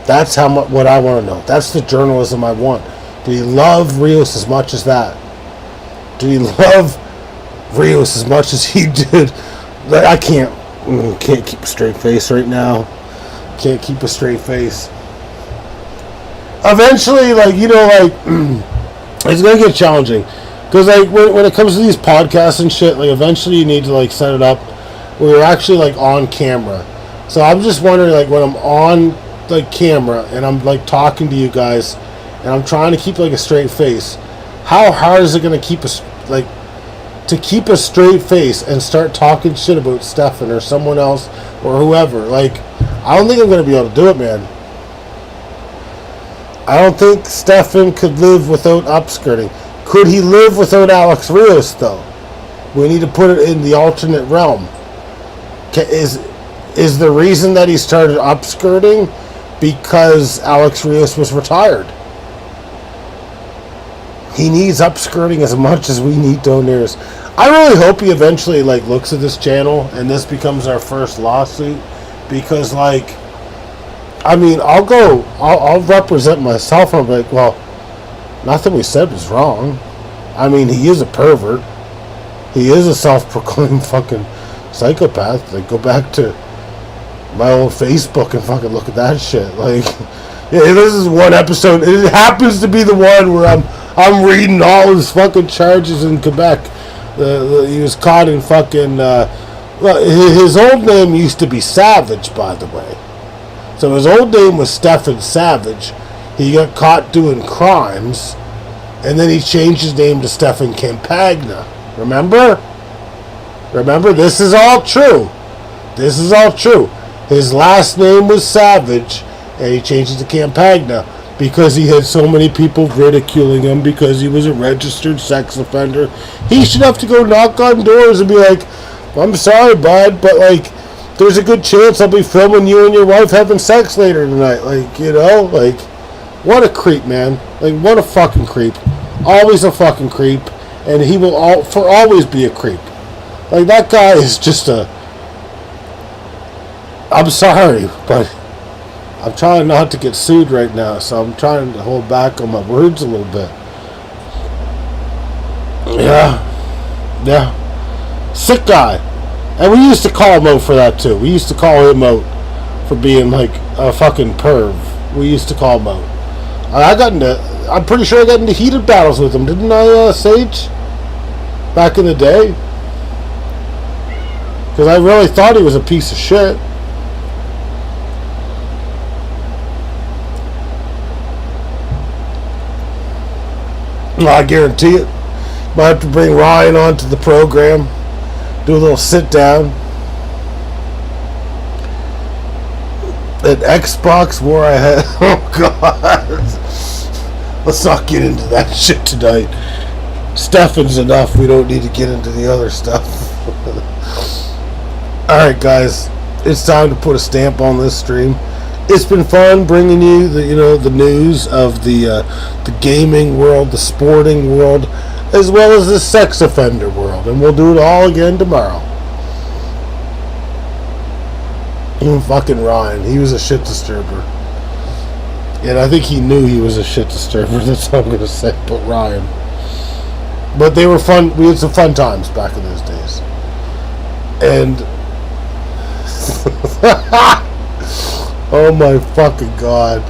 That's what I want to know. That's the journalism I want. Did he love Rios as much as that? Did he love Rios as much as he did? I can't keep a straight face right now. Can't keep a straight face. Eventually, it's gonna get challenging, because when it comes to these podcasts and shit, eventually you need to set it up where you're actually on camera. So I'm just wondering, when I'm on camera and I'm talking to you guys, and I'm trying to keep like a straight face. How hard is it going to keep a straight face and start talking shit about Stefan or someone else or whoever? Like, I don't think I'm going to be able to do it, man. I don't think Stefan could live without upskirting. Could he live without Alex Rios, though? We need to put it in the alternate realm. Is the reason that he started upskirting because Alex Rios was retired? He needs upskirting as much as we need donaires. I really hope he eventually looks at this channel and this becomes our first lawsuit, because I'll represent myself. I'm like, well, nothing we said was wrong. I mean, he is a pervert. He is a self-proclaimed fucking psychopath. Go back to my old Facebook and fucking look at that shit. Yeah, this is one episode. It happens to be the one where I'm reading all his fucking charges in Quebec. He was caught in fucking. His old name used to be Savage, by the way. So his old name was Stefan Savage. He got caught doing crimes, and then he changed his name to Stefan Campagna. Remember? This is all true. His last name was Savage, and he changed it to Campagna because he had so many people ridiculing him because he was a registered sex offender. He should have to go knock on doors and be like, I'm sorry, bud, but there's a good chance I'll be filming you and your wife having sex later tonight. What a creep, man. What a fucking creep. Always a fucking creep, and he will always be a creep. That guy is just I'm sorry, but I'm trying not to get sued right now, so I'm trying to hold back on my words a little bit. Yeah. Sick guy. And we used to call him out for that, too. We used to call him out for being, a fucking perv. We used to call him out. I'm pretty sure I got into heated battles with him, didn't I, Sage? Back in the day? Because I really thought he was a piece of shit. I guarantee it. Might have to bring Ryan onto the program. Do a little sit down. That Xbox war I had. Oh, God. Let's not get into that shit tonight. Stefan's enough. We don't need to get into the other stuff. Alright, guys. It's time to put a stamp on this stream. It's been fun bringing you the news of the gaming world, the sporting world, as well as the sex offender world, and we'll do it all again tomorrow. Even fucking Ryan, he was a shit disturber, and I think he knew he was a shit disturber. That's all I'm gonna say. But Ryan, but they were fun. We had some fun times back in those days, and. Oh my fucking God.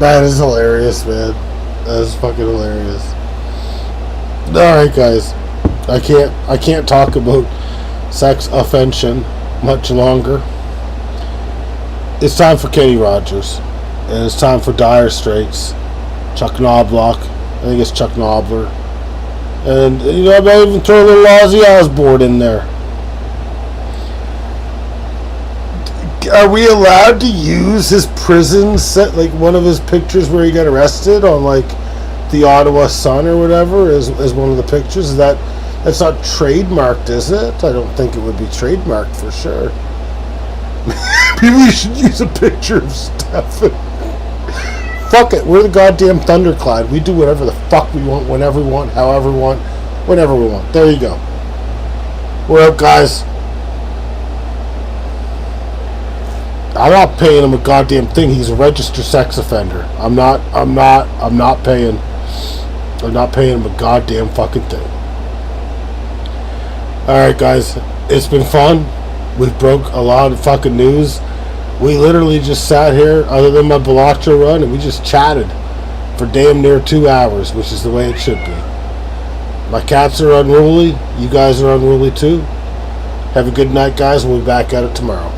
That is hilarious, man. That is fucking hilarious. Alright, guys. I can't talk about sex offension much longer. It's time for Kenny Rogers. And it's time for Dire Straits. Chuck Knobloch. I think it's Chuck Knobler. And I might even throw a little Ozzy Osbourne in there. Are we allowed to use his prison set, one of his pictures where he got arrested on the Ottawa Sun or whatever as one of the pictures? That's not trademarked, is it? I don't think it would be trademarked for sure. Maybe we should use a picture of Stefan. Fuck it, we're the goddamn Thundercloud. We do whatever the fuck we want, whenever we want, however we want, whenever we want. There you go. We're up, guys. I'm not paying him a goddamn thing. He's a registered sex offender. I'm not paying him a goddamn fucking thing. Alright, guys. It's been fun. We've broke a lot of fucking news. We literally just sat here, other than my Bellatra run, and we just chatted for damn near 2 hours, which is the way it should be. My cats are unruly. You guys are unruly too. Have a good night, guys. We'll be back at it tomorrow.